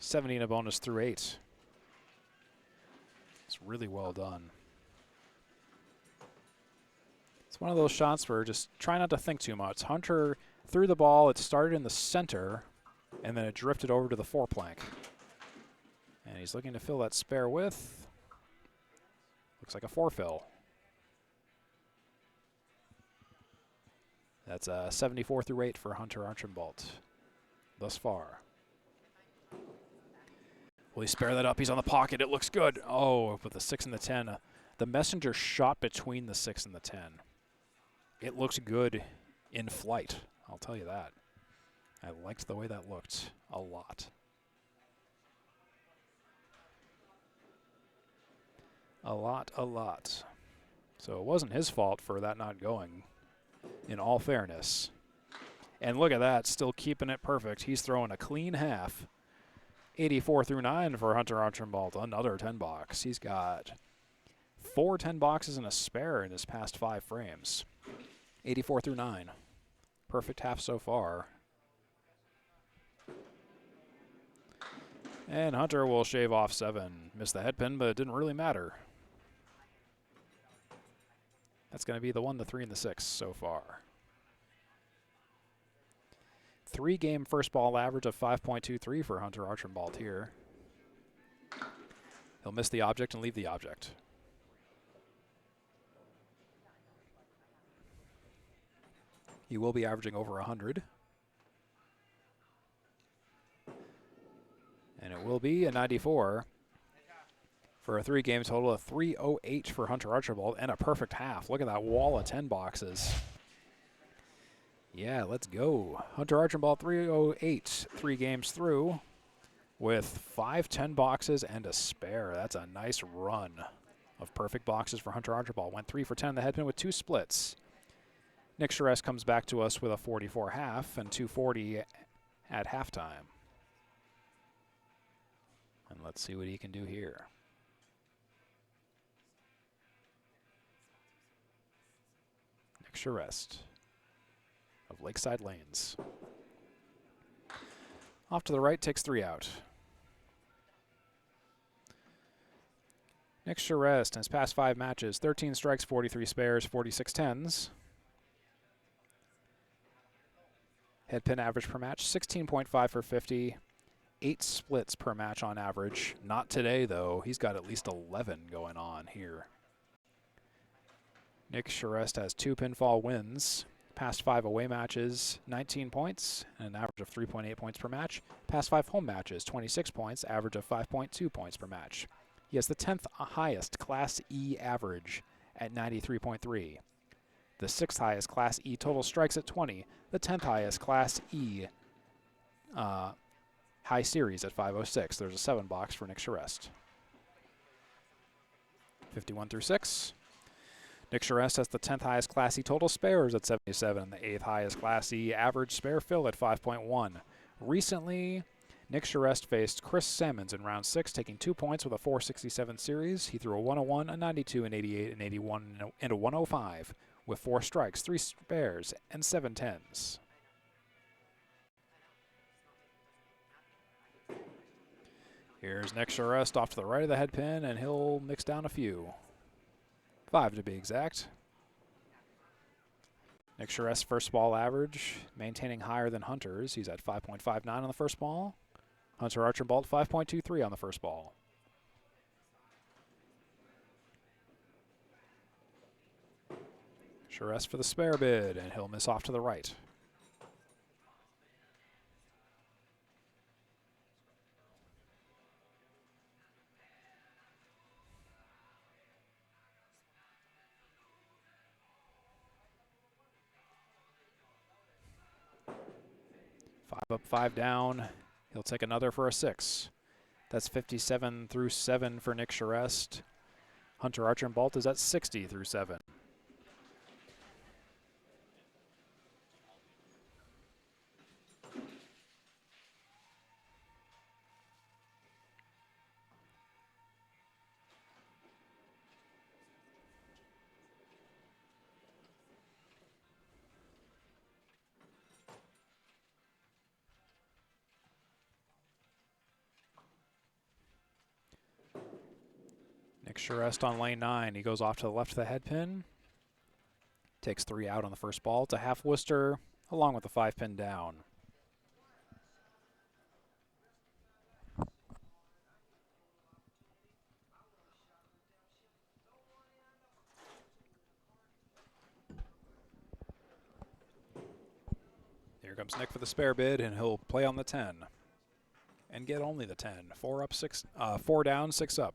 17 a bonus through 8. It's really well done. It's one of those shots where just try not to think too much. Hunter threw the ball. It started in the center, and then it drifted over to the 4 plank. And he's looking to fill that spare with. Looks like a 4 fill. That's a 74 through 8 for Hunter Archambault thus far. Will he spare that up? He's on the pocket. It looks good. Oh, with the 6 and the 10. The messenger shot between the 6 and the 10. It looks good in flight. I'll tell you that. I liked the way that looked a lot. A lot. So it wasn't his fault for that not going, in all fairness. And look at that, still keeping it perfect. He's throwing a clean half. 84 through 9 for Hunter Archambault, another 10 box. He's got 4 10 boxes and a spare in his past 5 frames. 84 through 9. Perfect half so far. And Hunter will shave off 7. Missed the head pin, but it didn't really matter. That's going to be the 1, the 3, and the 6 so far. 3-game first ball average of 5.23 for Hunter Archambault here. He'll miss the object and leave the object. He will be averaging over 100. And it will be a 94 for a 3-game total of 308 for Hunter Archambault and a perfect half. Look at that wall of 10 boxes. Yeah, let's go. Hunter Archambault 308, 3 games through with 5 10 boxes and a spare. That's a nice run of perfect boxes for Hunter Archambault. Went 3 for 10 in the head pin with 2 splits. Nick Charest comes back to us with a 44 half and 240 at halftime. And let's see what he can do here. Nick Charest of Lakeside Lanes. Off to the right, takes 3 out. Nick Charest in his past 5 matches, 13 strikes, 43 spares, 46 tens. Head pin average per match, 16.5 for 50. 8 splits per match on average. Not today, though. He's got at least 11 going on here. Nick Charest has 2 pinfall wins. Past 5 away matches, 19 points, and an average of 3.8 points per match. Past 5 home matches, 26 points, average of 5.2 points per match. He has the 10th highest Class E average at 93.3. The 6th highest Class E total strikes at 20. The 10th highest Class E high series at 506. There's a 7 box for Nick Charest. 51 through 6. Nick Charest has the 10th highest Class E total spares at 77, and the 8th highest Class E average spare fill at 5.1. Recently, Nick Charest faced Chris Sammons in round 6, taking 2 points with a 467 series. He threw a 101, a 92, an 88, an 81, and a 105 with 4 strikes, 3 spares, and 7 tens. Here's Nick Charest off to the right of the head pin, and he'll mix down a few. 5 to be exact. Nick Charest's first ball average, maintaining higher than Hunter's. He's at 5.59 on the first ball. Hunter Archambault, 5.23 on the first ball. Charest for the spare bid, and he'll miss off to the right. Five up, 5 down. He'll take another for a 6. That's 57 through 7 for Nick Charest. Hunter Archambault is at 60 through 7. Nick Charest on lane 9. He goes off to the left of the head pin. Takes 3 out on the first ball. It's a half Worcester along with the 5 pin down. Here comes Nick for the spare bid, and he'll play on the 10 and get only the 10. 4 up, 6, 4 down, 6 up.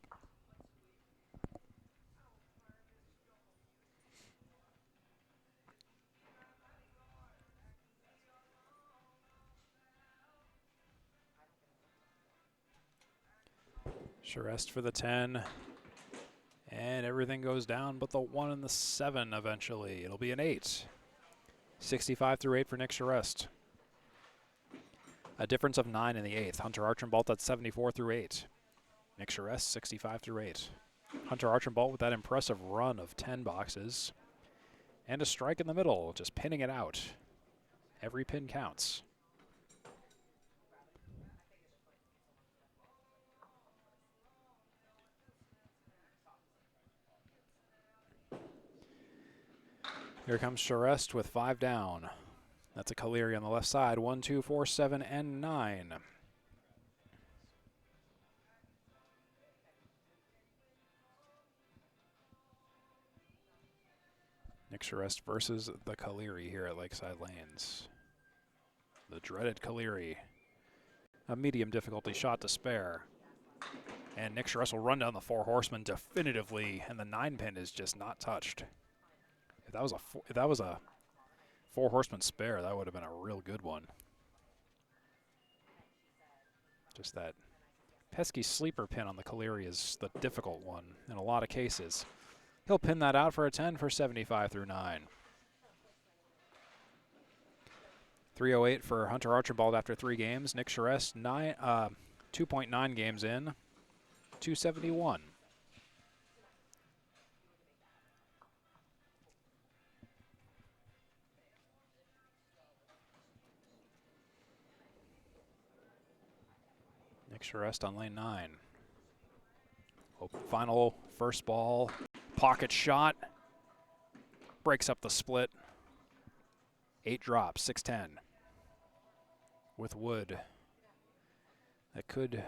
Charest for the 10, and everything goes down but the 1 and the 7 eventually. It'll be an 8. 65 through 8 for Nick Charest. A difference of 9 in the 8th. Hunter Archambault at 74 through 8. Nick Charest 65 through 8. Hunter Archambault with that impressive run of 10 boxes. And a strike in the middle, just pinning it out. Every pin counts. Here comes Charest with 5 down. That's a Caleri on the left side. 1, 2, 4, 7, and 9. Nick Charest versus the Caleri here at Lakeside Lanes. The dreaded Caleri. A medium difficulty shot to spare. And Nick Charest will run down the 4 horsemen definitively, and the 9 pin is just not touched. If that was a 4 horseman spare, that would have been a real good one. Just that pesky sleeper pin on the Caleri is the difficult one in a lot of cases. He'll pin that out for a 10 for 75 through 9. 308 for Hunter Archambault after 3 games. Nick Charest 2.9 games in, 271. Charest on lane 9. Final first ball, pocket shot, breaks up the split. 8 drops, 6-10. With wood. That could,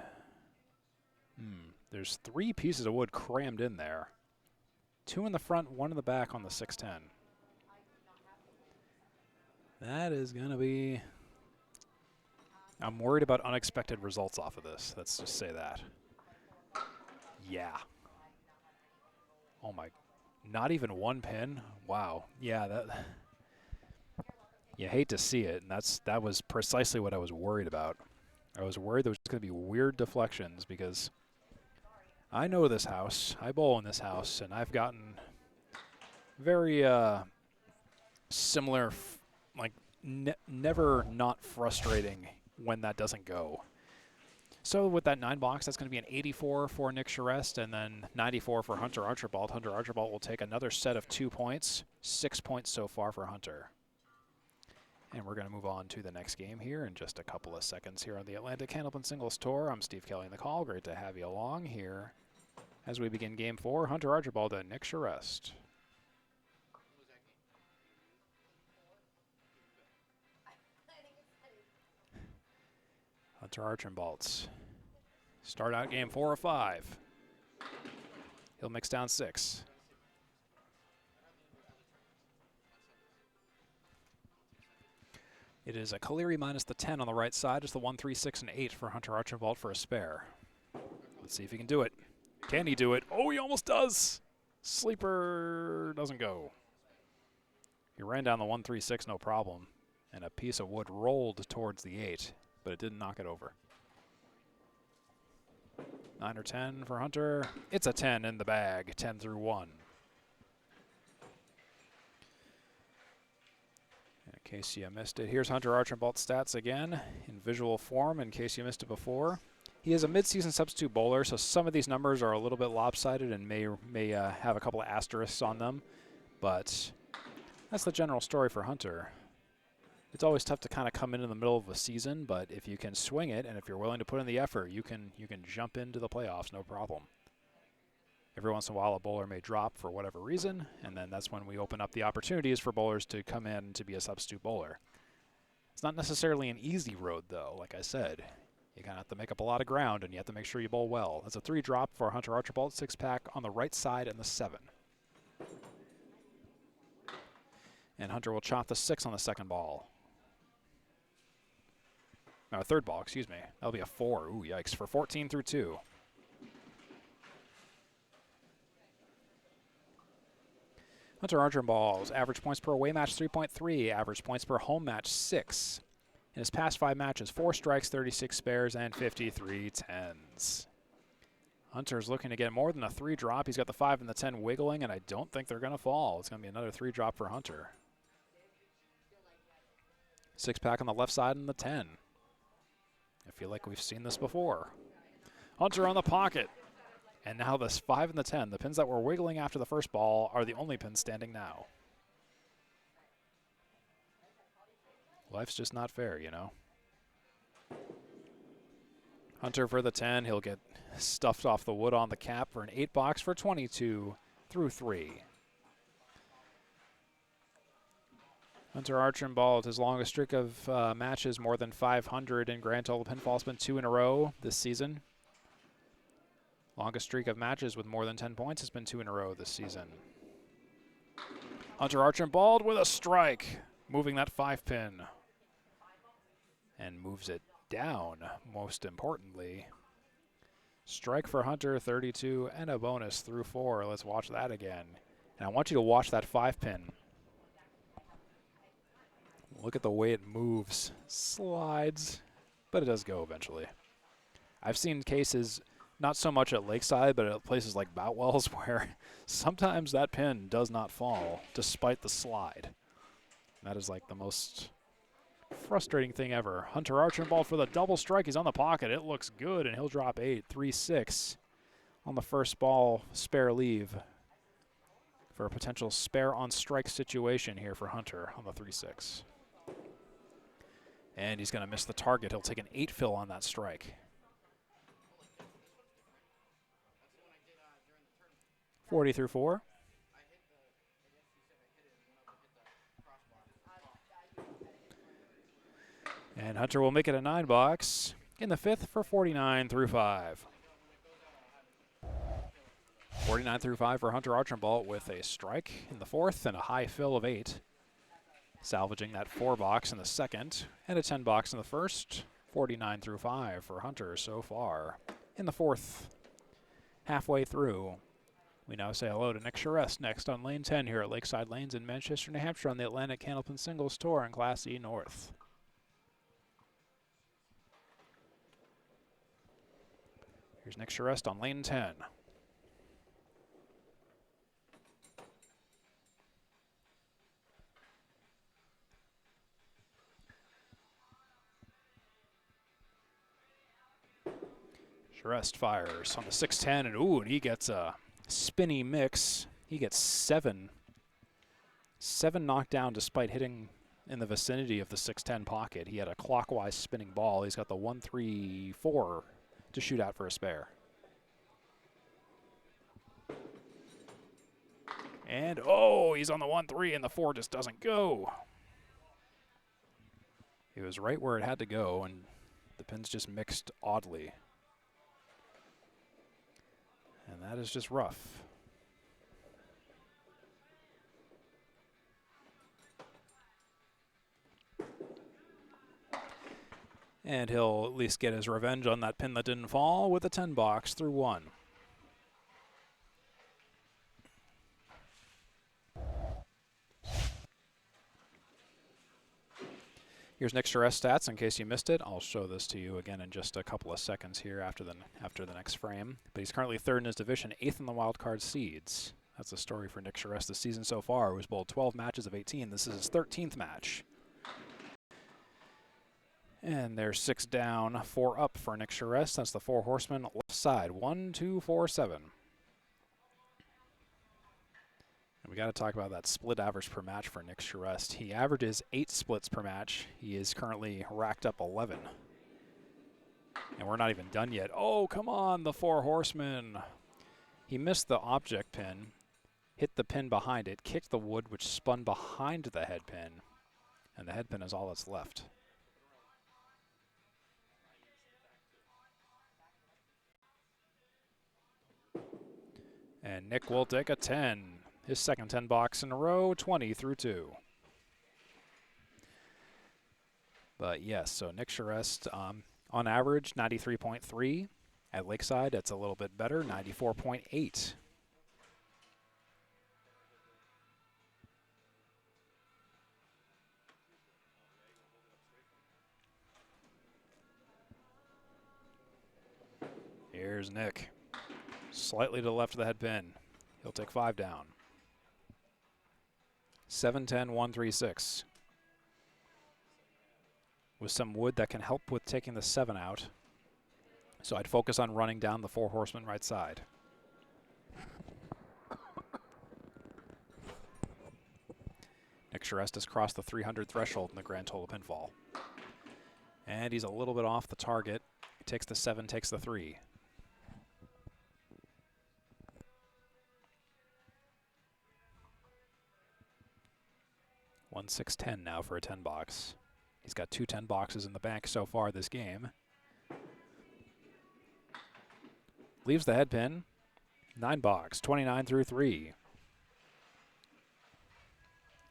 there's 3 pieces of wood crammed in there. 2 in the front, 1 in the back on the 6-10. That is gonna be, I'm worried about unexpected results off of this. Let's just say that. Yeah. Oh my, not even 1 pin? Wow. Yeah, that, you hate to see it, and that was precisely what I was worried about. I was worried there was going to be weird deflections because I know this house. I bowl in this house, and I've gotten very similar, like never not frustrating when that doesn't go. So with that 9 box, that's going to be an 84 for Nick Charest and then 94 for Hunter Archambault. Hunter Archambault will take another set of 2 points, 6 points so far for Hunter. And we're going to move on to the next game here in just a couple of seconds here on the Atlantic Candlepin Singles Tour. I'm Steve Kelly in the call. Great to have you along here as we begin Game 4. Hunter Archambault and Nick Charest. Hunter Archambault. Start out Game 4 of 5. He'll mix down 6. It is a Caleri minus the 10 on the right side. It's the 1, 3, 6, and 8 for Hunter Archambault for a spare. Let's see if he can do it. Can he do it? Oh, he almost does. Sleeper doesn't go. He ran down the 1, 3, 6, no problem. And a piece of wood rolled towards the 8, but it didn't knock it over. 9 or 10 for Hunter. It's a 10 in the bag, 10 through 1. In case you missed it, here's Hunter Archambault's stats again in visual form in case you missed it before. He is a midseason substitute bowler, so some of these numbers are a little bit lopsided and may have a couple of asterisks on them, but that's the general story for Hunter. It's always tough to kind of come in the middle of a season, but if you can swing it and if you're willing to put in the effort, you can jump into the playoffs, no problem. Every once in a while, a bowler may drop for whatever reason, and then that's when we open up the opportunities for bowlers to come in to be a substitute bowler. It's not necessarily an easy road, though. Like I said, you kind of have to make up a lot of ground, and you have to make sure you bowl well. That's a 3 drop for Hunter Archambault, 6-pack on the right side and the 7. And Hunter will chop the 6 on the second ball. No, third ball, excuse me. That'll be a 4. Ooh, yikes, for 14 through 2. Hunter Archambault's average points per away match 3.3, average points per home match 6. In his past 5 matches, 4 strikes, 36 spares, and 53 tens. Hunter's looking to get more than a 3 drop. He's got the 5 and the 10 wiggling, and I don't think they're going to fall. It's going to be another 3 drop for Hunter. 6-pack on the left side and the 10. I feel like we've seen this before. Hunter on the pocket. And now this 5 and the 10, the pins that were wiggling after the first ball are the only pins standing now. Life's just not fair, you know. Hunter for the 10, he'll get stuffed off the wood on the cap for an 8 box for 22 through 3. Hunter Archambault, his longest streak of matches more than 500 in grand total pinfall has been 2 in a row this season. Longest streak of matches with more than 10 points has been 2 in a row this season. Hunter Archambault with a strike, moving that 5 pin. And moves it down, most importantly. Strike for Hunter, 32, and a bonus through 4. Let's watch that again. And I want you to watch that 5 pin. Look at the way it moves. Slides, but it does go eventually. I've seen cases, not so much at Lakeside, but at places like Boutwell's, where sometimes that pin does not fall, despite the slide. And that is like the most frustrating thing ever. Hunter Archambault for the double strike. He's on the pocket. It looks good, and he'll drop 8, 3, 6 on the first ball, spare leave for a potential spare on strike situation here for Hunter on the 3-6. And he's going to miss the target. He'll take an 8 fill on that strike. 40 through 4. And Hunter will make it a 9-box in the 5th for 49 through 5. 49 through 5 for Hunter Archambault with a strike in the 4th and a high fill of 8. Salvaging that 4-box in the 2nd and a 10-box in the 1st. 49 through 5 for Hunter so far in the 4th. Halfway through, we now say hello to Nick Charest next on lane 10 here at Lakeside Lanes in Manchester, New Hampshire on the Atlantic Candlepin Singles Tour in Class E North. Here's Nick Charest on lane 10. Charest fires on the 610, and ooh, and he gets a spinny mix. He gets 7 knocked down despite hitting in the vicinity of the 610 pocket. He had a clockwise spinning ball. He's got the 1-3-4 to shoot out for a spare. And oh, he's on the 1-3 and the 4 just doesn't go. It was right where it had to go and the pins just mixed oddly. And that is just rough. And he'll at least get his revenge on that pin that didn't fall with a 10-box through 1. Here's Nick Charest stats in case you missed it. I'll show this to you again in just a couple of seconds here after the next frame. But he's currently 3rd in his division, 8th in the wildcard seeds. That's the story for Nick Charest this season so far. He was bowled 12 matches of 18. This is his 13th match. And there's 6 down, 4 up for Nick Charest. That's the 4 horsemen left side. 1, 2, 4, 7. And we got to talk about that split average per match for Nick Charest. He averages 8 splits per match. He is currently racked up 11. And we're not even done yet. Oh, come on, the 4 horsemen. He missed the object pin, hit the pin behind it, kicked the wood, which spun behind the head pin. And the head pin is all that's left. And Nick will take a 10. His second 10-box in a row, 20 through 2. But yes, so Nick Charest, on average, 93.3. At Lakeside, it's a little bit better, 94.8. Here's Nick. Slightly to the left of the head pin. He'll take 5 down. 7-10, 1-3-6. With some wood that can help with taking the 7 out. So I'd focus on running down the 4 horsemen right side. Nick Charest has crossed the 300 threshold in the grand total pinfall. And he's a little bit off the target. He takes the 7, takes the 3. One 6-10 now for a 10-box. He's got 2 10-boxes in the bank so far this game. Leaves the head pin. 9-box, 29 through 3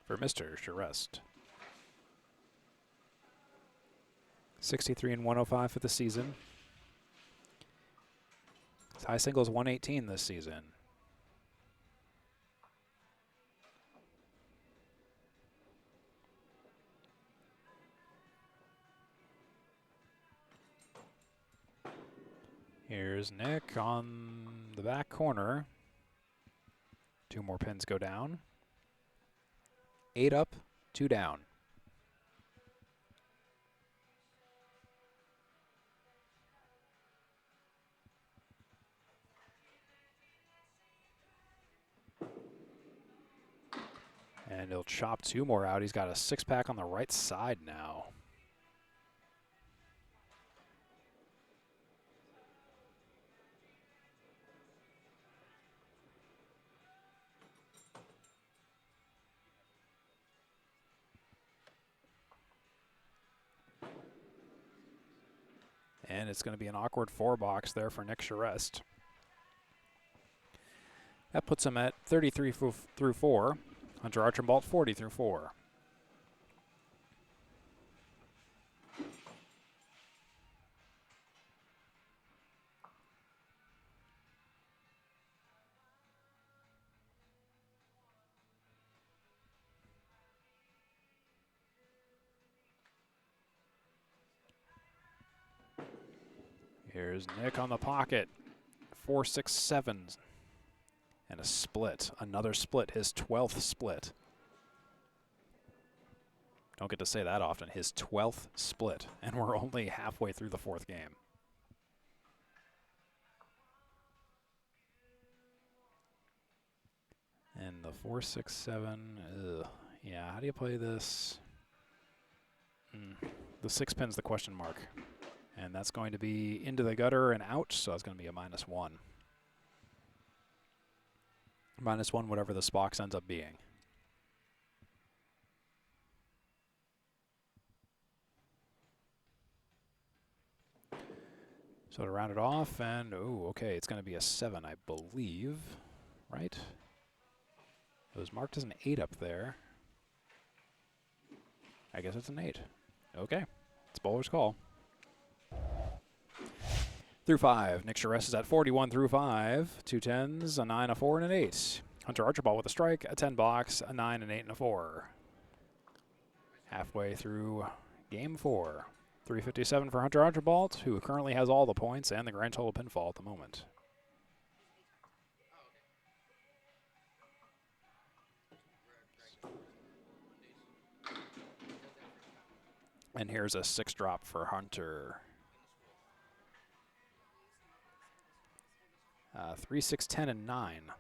for Mr. Charest. 63 and 105 for the season. His high single is 118 this season. Here's Nick on the back corner. 2 more pins go down. 8 up, 2 down. And he'll chop 2 more out. He's got a 6-pack on the right side now. And it's going to be an awkward 4-box there for Nick Charest. That puts him at 33 through 4. Hunter Archambault 40 through 4. Here's Nick on the pocket. 4, 6, 7. And a split. Another split. His 12th split. Don't get to say that often. His 12th split. And we're only halfway through the 4th game. And the 4, 6, 7. Ugh. Yeah, how do you play this? The 6 pin's the question mark. And that's going to be into the gutter and out, so it's going to be a -1. -1, whatever this box ends up being. So to round it off, and oh, okay, it's going to be a 7, I believe, right? It was marked as an 8 up there. I guess it's an 8. Okay, it's bowler's call. Through 5, Nick Charest is at 41 through 5. 2 10s, a 9, a 4, and an 8. Hunter Archambault with a strike, a 10 box, a 9, an 8, and a 4. Halfway through game 4. 357 for Hunter Archambault, who currently has all the points and the grand total pinfall at the moment. And here's a 6 drop for Hunter. 3, 6, 10, and 9.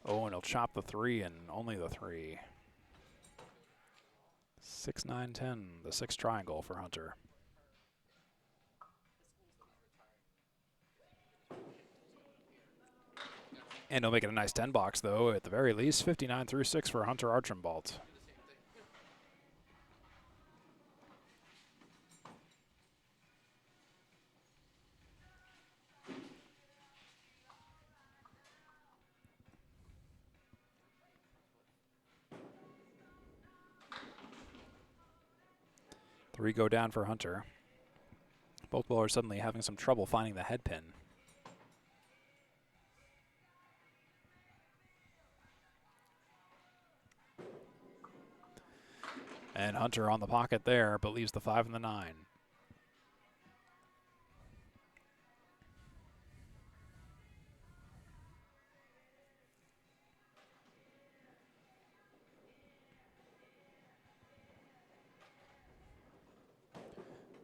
Oh, and he'll chop the 3 and only the 3. 6, 9, 10, the 6 triangle for Hunter. And he'll make it a nice 10 box, though, at the very least. 59 through 6 for Hunter Archambault. Three go down for Hunter. Both bowlers suddenly having some trouble finding the head pin. And Hunter on the pocket there, but leaves the 5 and the 9.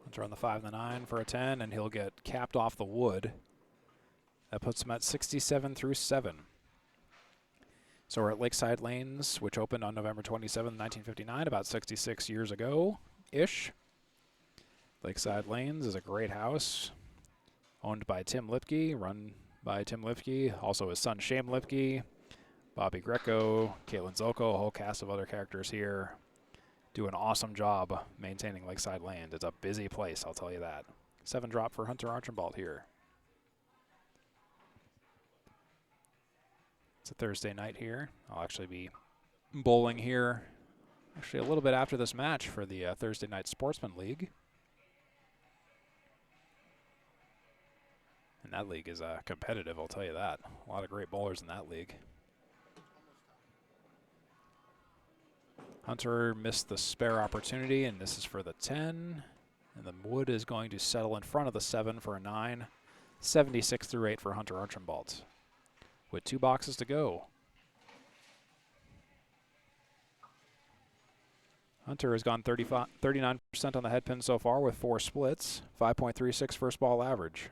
Hunter on the 5 and the 9 for a 10, and he'll get capped off the wood. That puts him at 67 through 7. So we're at Lakeside Lanes, which opened on November 27, 1959, about 66 years ago-ish. Lakeside Lanes is a great house, owned by Tim Lipke, run by Tim Lipke, also his son Shane Lipke, Bobby Greco, Caitlin Zolko, a whole cast of other characters here. Do an awesome job maintaining Lakeside Lanes. It's a busy place, I'll tell you that. 7 drop for Hunter Archambault here. It's a Thursday night here. I'll actually be bowling here actually a little bit after this match for the Thursday Night Sportsman League. And that league is competitive, I'll tell you that. A lot of great bowlers in that league. Hunter missed the spare opportunity, and this is for the 10. And the wood is going to settle in front of the 7 for a 9. 76 through 8 for Hunter Archambault, with 2 boxes to go. Hunter has gone 39% on the head pin so far with 4 splits, 5.36 first ball average.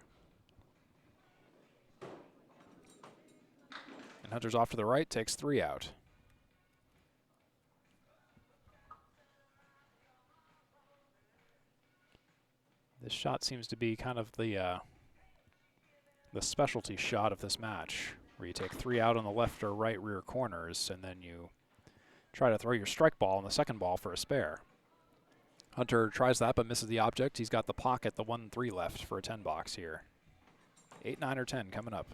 And Hunter's off to the right, takes 3 out. This shot seems to be kind of the specialty shot of this match, where you take 3 out on the left or right rear corners, and then you try to throw your strike ball on the second ball for a spare. Hunter tries that but misses the object. He's got the pocket, the 1-3 left for a 10 box here. 8, 9, or 10 coming up.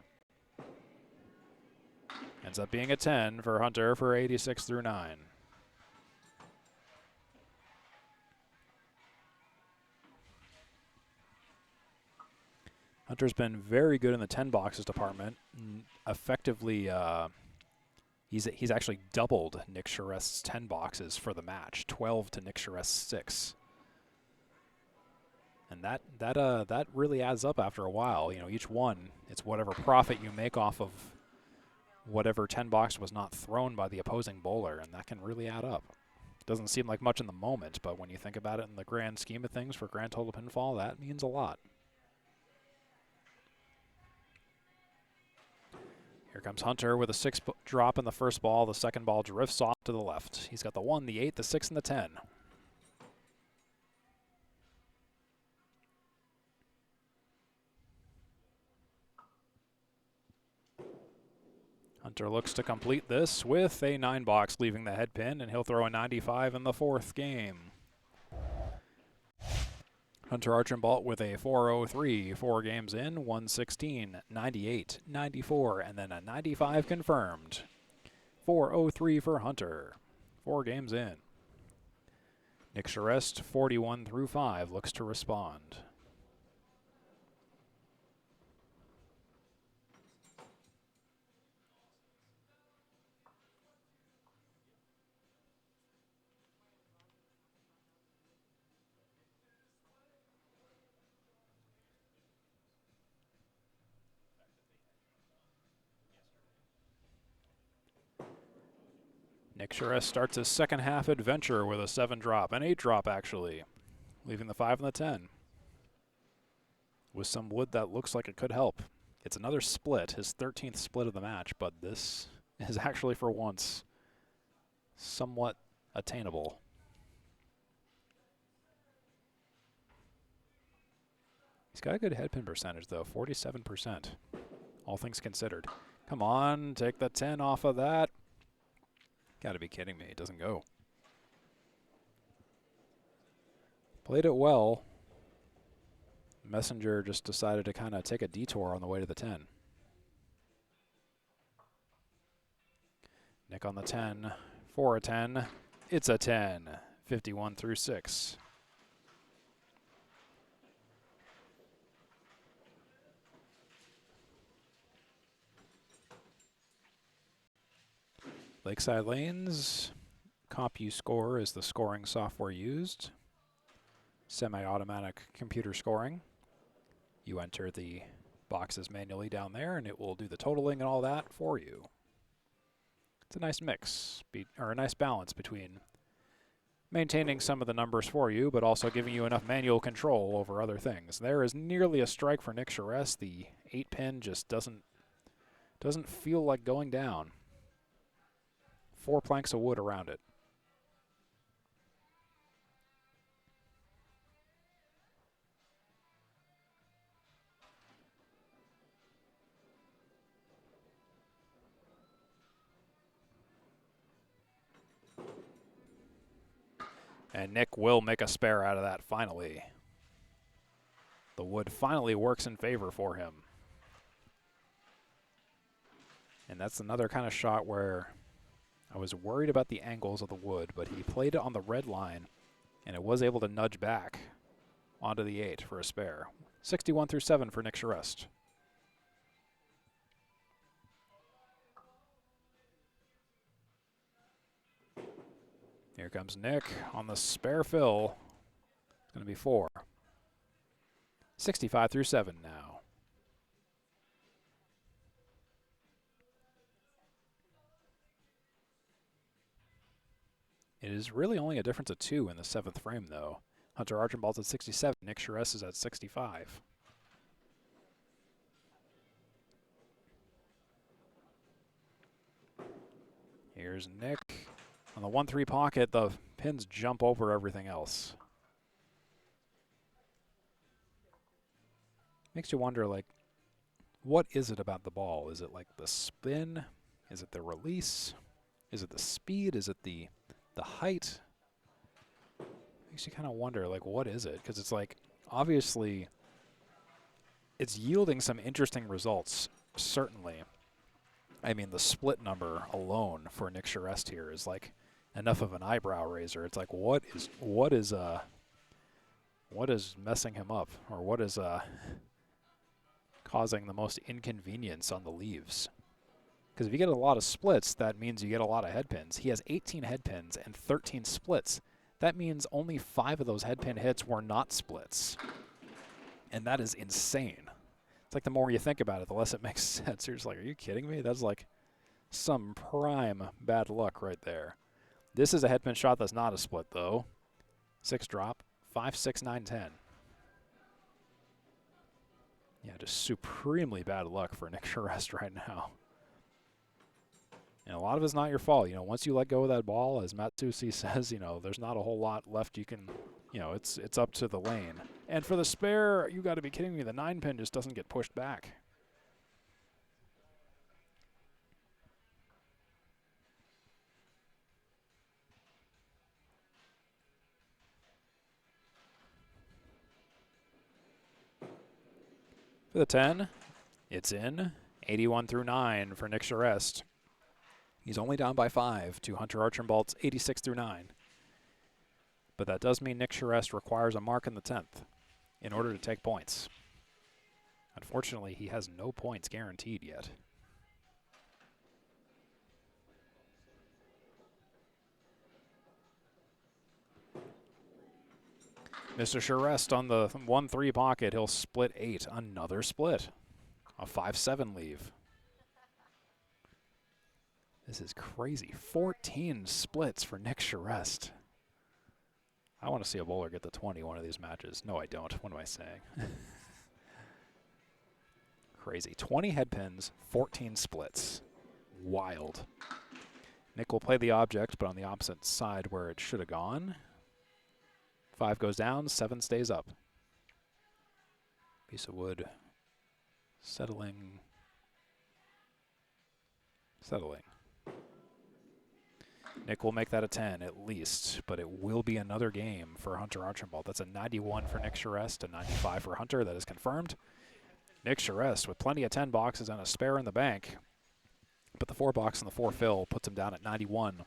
Ends up being a 10 for Hunter for 86 through 9. Hunter's been very good in the 10 boxes department. Effectively, he's actually doubled Nick Charest's 10 boxes for the match, 12 to Nick Charest's 6. And that really adds up after a while. You know, each one, it's whatever profit you make off of whatever 10 box was not thrown by the opposing bowler, and that can really add up. Doesn't seem like much in the moment, but when you think about it in the grand scheme of things for grand total pinfall, that means a lot. Here comes Hunter with a 6 drop in the first ball. The second ball drifts off to the left. He's got the 1, the 8, the 6, and the 10. Hunter looks to complete this with a 9 box, leaving the head pin, and he'll throw a 95 in the 4th game. Hunter Archambault with a 403, 4 games in, 116, 98, 94, and then a 95 confirmed. 403 for Hunter, 4 games in. Nick Charest, 41 through 5, looks to respond. Nick Charest starts his second half adventure with a 7 drop, an 8 drop actually, leaving the 5 and the 10. With some wood that looks like it could help. It's another split, his 13th split of the match, but this is actually for once somewhat attainable. He's got a good head pin percentage though, 47%, all things considered. Come on, take the 10 off of that. Gotta be kidding me, it doesn't go. Played it well. Messenger just decided to kind of take a detour on the way to the 10. Nick on the 10 for a 10. It's a 10, 51 through 6. Lakeside Lanes, CompuScore is the scoring software used. Semi-automatic computer scoring. You enter the boxes manually down there and it will do the totaling and all that for you. It's a nice mix, or a nice balance between maintaining some of the numbers for you, but also giving you enough manual control over other things. There is nearly a strike for Nick Charest. The 8 pin just doesn't feel like going down. 4 planks of wood around it. And Nick will make a spare out of that finally. The wood finally works in favor for him. And that's another kind of shot where I was worried about the angles of the wood, but he played it on the red line, and it was able to nudge back onto the 8 for a spare. 61 through 7 for Nick Charest. Here comes Nick on the spare fill. It's going to be 4. 65 through 7 now. It is really only a difference of 2 in the 7th frame, though. Hunter Archambault's at 67, Nick Charest is at 65. Here's Nick. On the 1-3 pocket, the pins jump over everything else. Makes you wonder, like, what is it about the ball? Is it like the spin? Is it the release? Is it the speed? Is it the height? Makes you kind of wonder, like, what is it? Because it's like, obviously, it's yielding some interesting results, certainly. I mean, the split number alone for Nick Charest here is like enough of an eyebrow raiser. It's like, what is messing him up, or what is causing the most inconvenience on the leaves? Because if you get a lot of splits, that means you get a lot of head pins. He has 18 head pins and 13 splits. That means only 5 of those head pin hits were not splits. And that is insane. It's like the more you think about it, the less it makes sense. You're just like, are you kidding me? That's like some prime bad luck right there. This is a head pin shot that's not a split, though. 6 drop, 5, 6, 9, 10. Yeah, just supremely bad luck for Nick Charest right now. And a lot of it's not your fault. You know, once you let go of that ball, as Matsusi says, you know, there's not a whole lot left you can, you know, it's up to the lane. And for the spare, you got to be kidding me, the 9 pin just doesn't get pushed back. For the 10, it's in. 81 through 9 for Nick Charest. He's only down by 5 to Hunter Archambault's 86 through 9. But that does mean Nick Charest requires a mark in the 10th in order to take points. Unfortunately, he has no points guaranteed yet. Mr. Charest on the 1-3 pocket. He'll split 8. Another split. A 5-7 leave. This is crazy. 14 splits for Nick Charest. I want to see a bowler get the 20 one of these matches. No, I don't. What am I saying? Crazy. 20 head pins, 14 splits. Wild. Nick will play the object, but on the opposite side where it should have gone. 5 goes down, 7 stays up. Piece of wood. Settling. Nick will make that a 10 at least, but it will be another game for Hunter Archambault. That's a 91 for Nick Charest, a 95 for Hunter. That is confirmed. Nick Charest with plenty of 10 boxes and a spare in the bank, but the 4 box and the 4 fill puts him down at 91.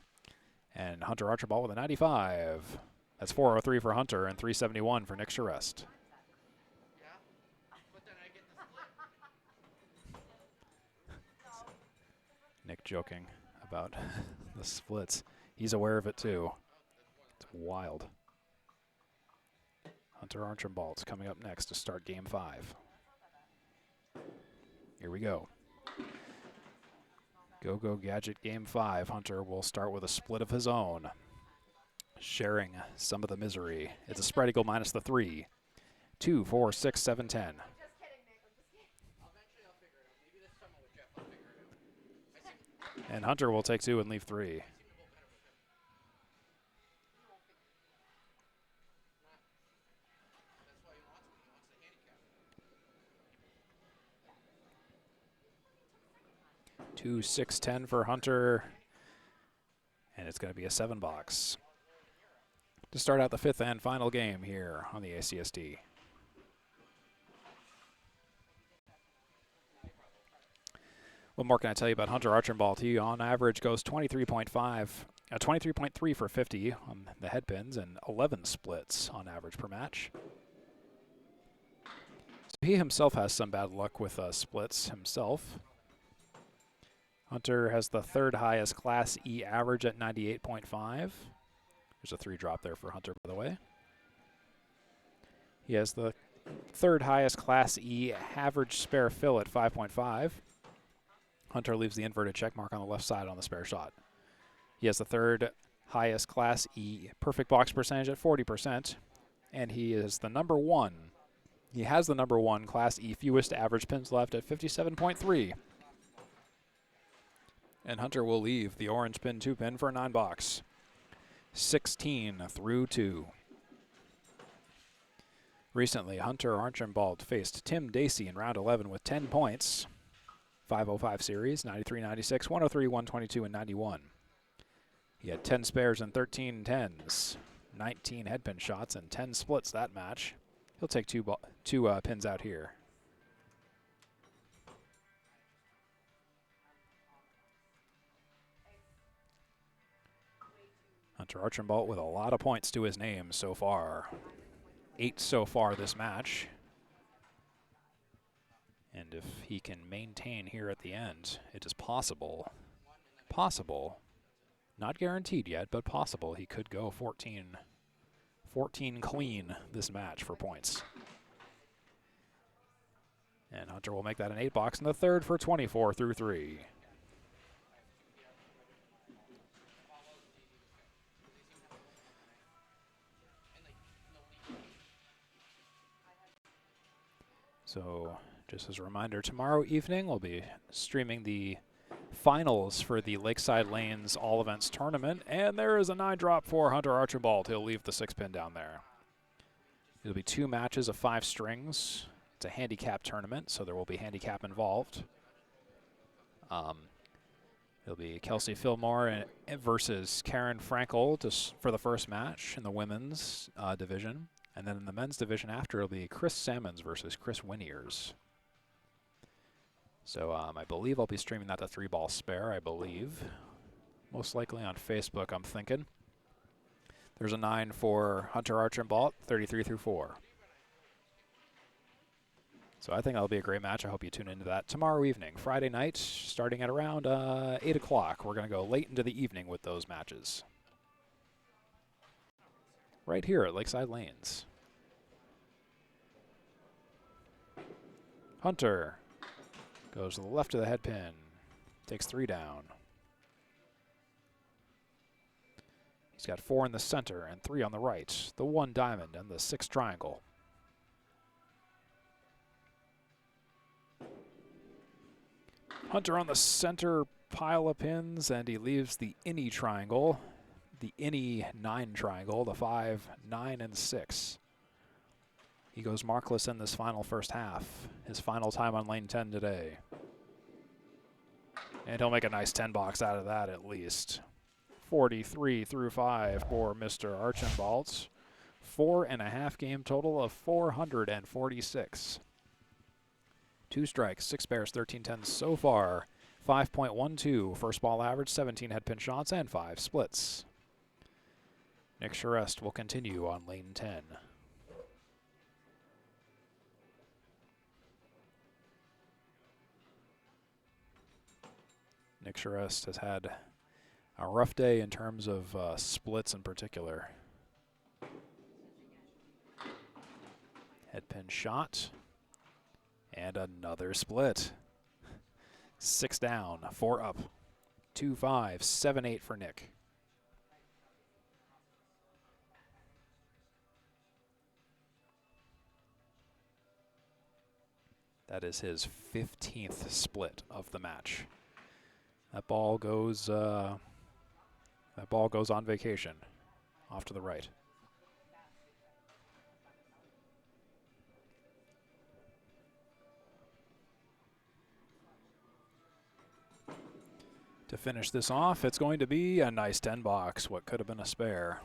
And Hunter Archambault with a 95. That's 403 for Hunter and 371 for Nick Charest. Nick joking about the splits. He's aware of it too. It's wild. Hunter Archambault's coming up next to start game 5. Here we go. Go Gadget game 5. Hunter will start with a split of his own, sharing some of the misery. It's a spread eagle minus the 3. 2, 4, 6, 7, 10. And Hunter will take 2 and leave 3. Two, 6, 10 for Hunter. And it's going to be a 7 box to start out the 5th and final game here on the ACST. What more can I tell you about Hunter Archambault? He, on average, goes 23.3 for 50 on the head pins and 11 splits on average per match. So he himself has some bad luck with splits himself. Hunter has the 3rd highest Class E average at 98.5. There's a 3 drop there for Hunter, by the way. He has the 3rd highest Class E average spare fill at 5.5. Hunter leaves the inverted check mark on the left side on the spare shot. He has the 3rd highest Class E perfect box percentage at 40%, and he is the number 1. He has the number 1 Class E fewest average pins left at 57.3. And Hunter will leave the orange pin 2 pin for a 9 box. 16 through 2. Recently, Hunter Archambault faced Tim Dacey in round 11 with 10 points. 505 series, 93, 96, 103, 122, and 91. He had 10 spares and 13 tens. 19 head pin shots and 10 splits that match. He'll take two pins out here. Hunter Archambault with a lot of points to his name so far. 8 so far this match. And if he can maintain here at the end, it is possible. Possible. Not guaranteed yet, but possible. He could go 14 clean this match for points. And Hunter will make that an 8-box in the third for 24 through 3. So, just as a reminder, tomorrow evening we'll be streaming the finals for the Lakeside Lanes All Events Tournament, and there is a 9-drop for Hunter Archambault. He'll leave the 6-pin down there. It'll be 2 matches of 5 strings. It's a handicap tournament, so there will be handicap involved. It'll be Kelsey Fillmore versus Karen Frankel for the first match in the women's division. And then in the men's division after, it'll be Chris Salmons versus Chris Winiers. So I believe I'll be streaming that to 3-ball spare, I believe. Most likely on Facebook, I'm thinking. There's a 9 for Hunter Archambault, 33 through 4. So I think that'll be a great match. I hope you tune into that tomorrow evening, Friday night, starting at around 8 o'clock. We're going to go late into the evening with those matches. Right here at Lakeside Lanes. Hunter goes to the left of the head pin, takes 3 down. He's got 4 in the center and 3 on the right, the 1 diamond and the 6 triangle. Hunter on the center pile of pins, and he leaves the innie triangle, the innie 9 triangle, the 5, 9, and 6. He goes markless in this final first half, his final time on lane 10 today. And he'll make a nice 10-box out of that at least. 43 through 5 for Mr. Archambault. 4.5 game total of 446. 2 strikes, 6 spares, 13 tens so far. 5.12 first ball average, 17 head pin shots, and 5 splits. Nick Charest will continue on lane 10. Nick Charest has had a rough day in terms of splits in particular. Head pin shot. And another split. 6 down, 4 up. 2, 5, 7, 8 for Nick. That is his 15th split of the match. That ball goes on vacation, off to the right. To finish this off, it's going to be a nice 10-box, what could have been a spare.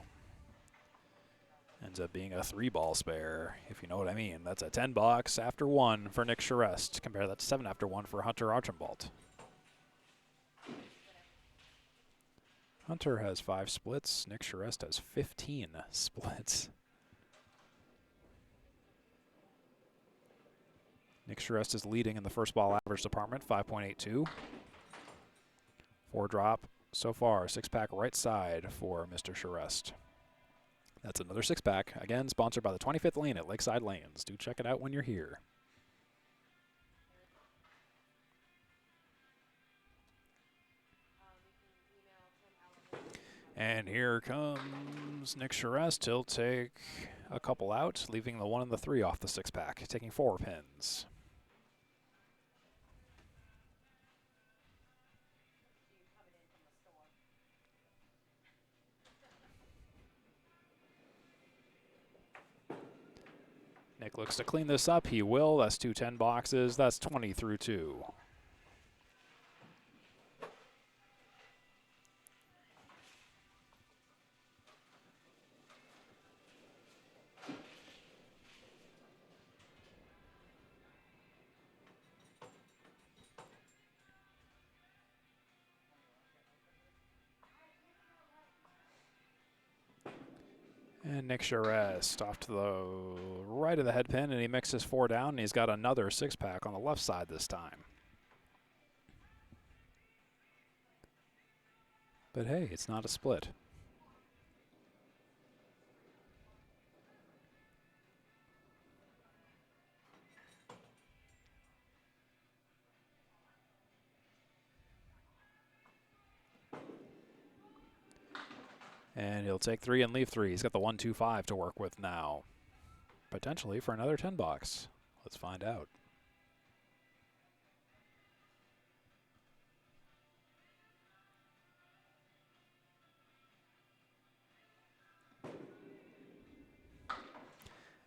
Ends up being a 3-ball spare, if you know what I mean. That's a 10-box after 1 for Nick Charest. Compare that to 7 after 1 for Hunter Archambault. Hunter has 5 splits. Nick Charest has 15 splits. Nick Charest is leading in the first ball average department, 5.82. 4 drop so far, 6-pack right side for Mr. Charest. That's another 6-pack, again sponsored by the 25th Lane at Lakeside Lanes. Do check it out when you're here. And here comes Nick Charest. He'll take a couple out, leaving the 1 and the 3 off the 6-pack, taking 4 pins. Nick looks to clean this up. He will. That's 2 10-boxes. That's 20 through 2. And Nick Charest off to the right of the head pin, and he mixes 4 down, and he's got another 6-pack on the left side this time. But hey, it's not a split. And he'll take 3 and leave 3. He's got the 1-2-5 to work with now. Potentially for another 10 bucks. Let's find out.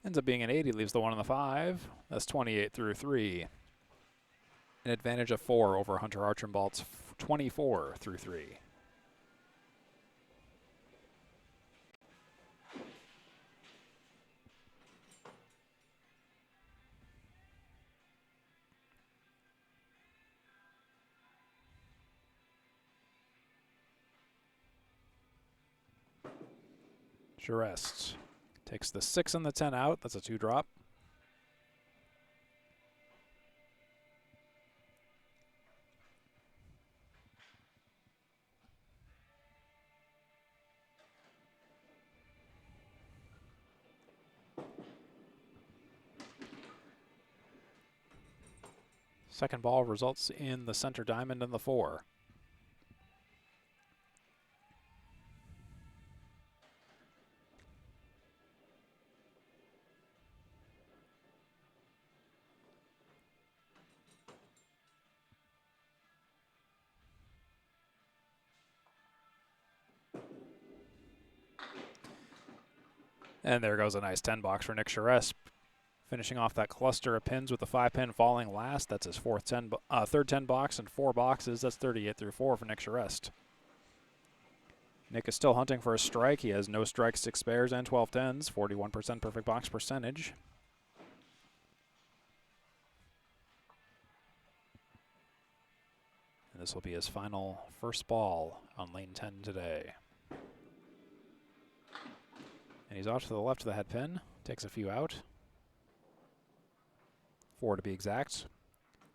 Ends up being an 8. He leaves the 1 and the 5. That's 28 through 3. An advantage of 4 over Hunter Archambault's 24 through 3. Charest takes the 6 and the 10 out. That's a 2-drop. Second ball results in the center diamond and the 4. And there goes a nice 10 box for Nick Charest. Finishing off that cluster of pins with the 5-pin falling last. That's his third 10 box and 4 boxes. That's 38 through 4 for Nick Charest. Nick is still hunting for a strike. He has no strikes, 6 spares, and 12 tens. 41% perfect box percentage. And this will be his final first ball on lane 10 today. And he's off to the left of the head pin. Takes a few out. 4 to be exact.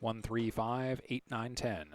1, 3, 5, 8, 9, 10.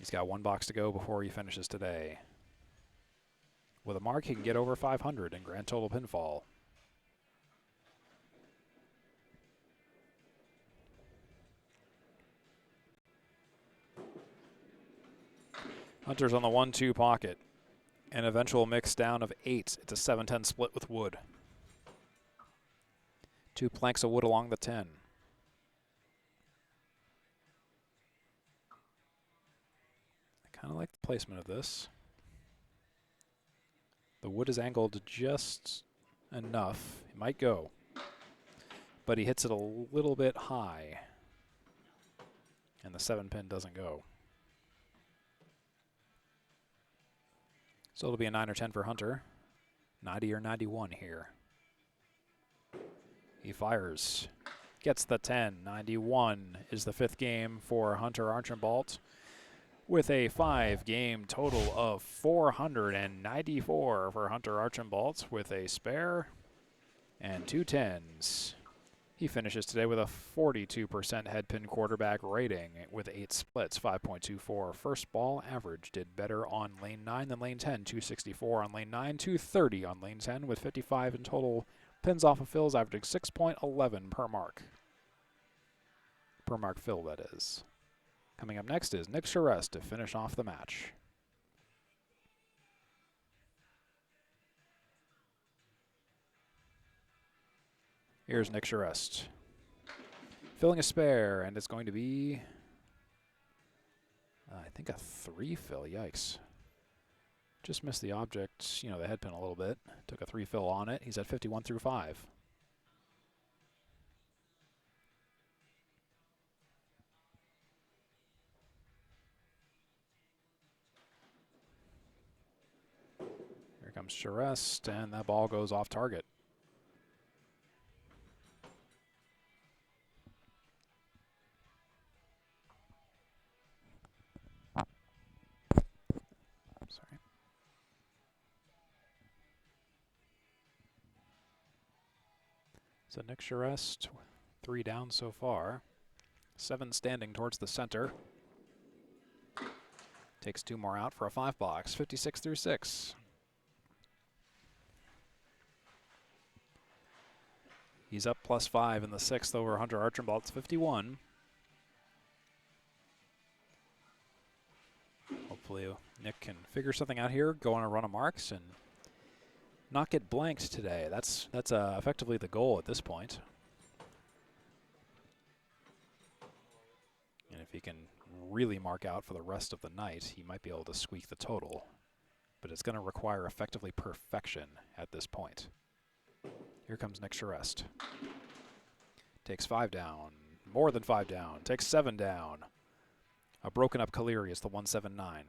He's got 1 box to go before he finishes today. With a mark, he can get over 500 in grand total pinfall. Hunter's on the 1-2 pocket. An eventual mix down of 8. It's a 7-10 split with wood. 2 planks of wood along the 10. I kind of like the placement of this. The wood is angled just enough. It might go, but he hits it a little bit high, and the 7-pin doesn't go. So it'll be a 9 or 10 for Hunter. 90 or 91 here. He fires. Gets the 10. 91 is the 5th game for Hunter Archambault, with a 5-game total of 494 for Hunter Archambault, with a spare and 2 10s. He finishes today with a 42% head pin quarterback rating with 8 splits, 5.24. First ball average did better on lane 9 than lane 10, 264 on lane 9, 230 on lane 10, with 55 in total pins off of fills, averaging 6.11 per mark. Per mark fill, that is. Coming up next is Nick Charest to finish off the match. Here's Nick Charest. Filling a spare, and it's going to be, I think, a 3 fill. Yikes. Just missed the object, you know, the head pin a little bit. Took a 3 fill on it. He's at 51 through 5. Here comes Charest, and that ball goes off target. Sorry. So Nick Charest, 3 down so far. 7 standing towards the center. Takes 2 more out for a 5 box, 56 through 6. He's up +5 in the 6th over Hunter Archambault's 51. Hopefully Nick can figure something out here, go on a run of marks, and not get blanked today. That's effectively the goal at this point. And if he can really mark out for the rest of the night, he might be able to squeak the total. But it's going to require effectively perfection at this point. Here comes Nick Charest. Takes 5 down, more than 5 down, takes 7 down. A broken up Caleri is the 179.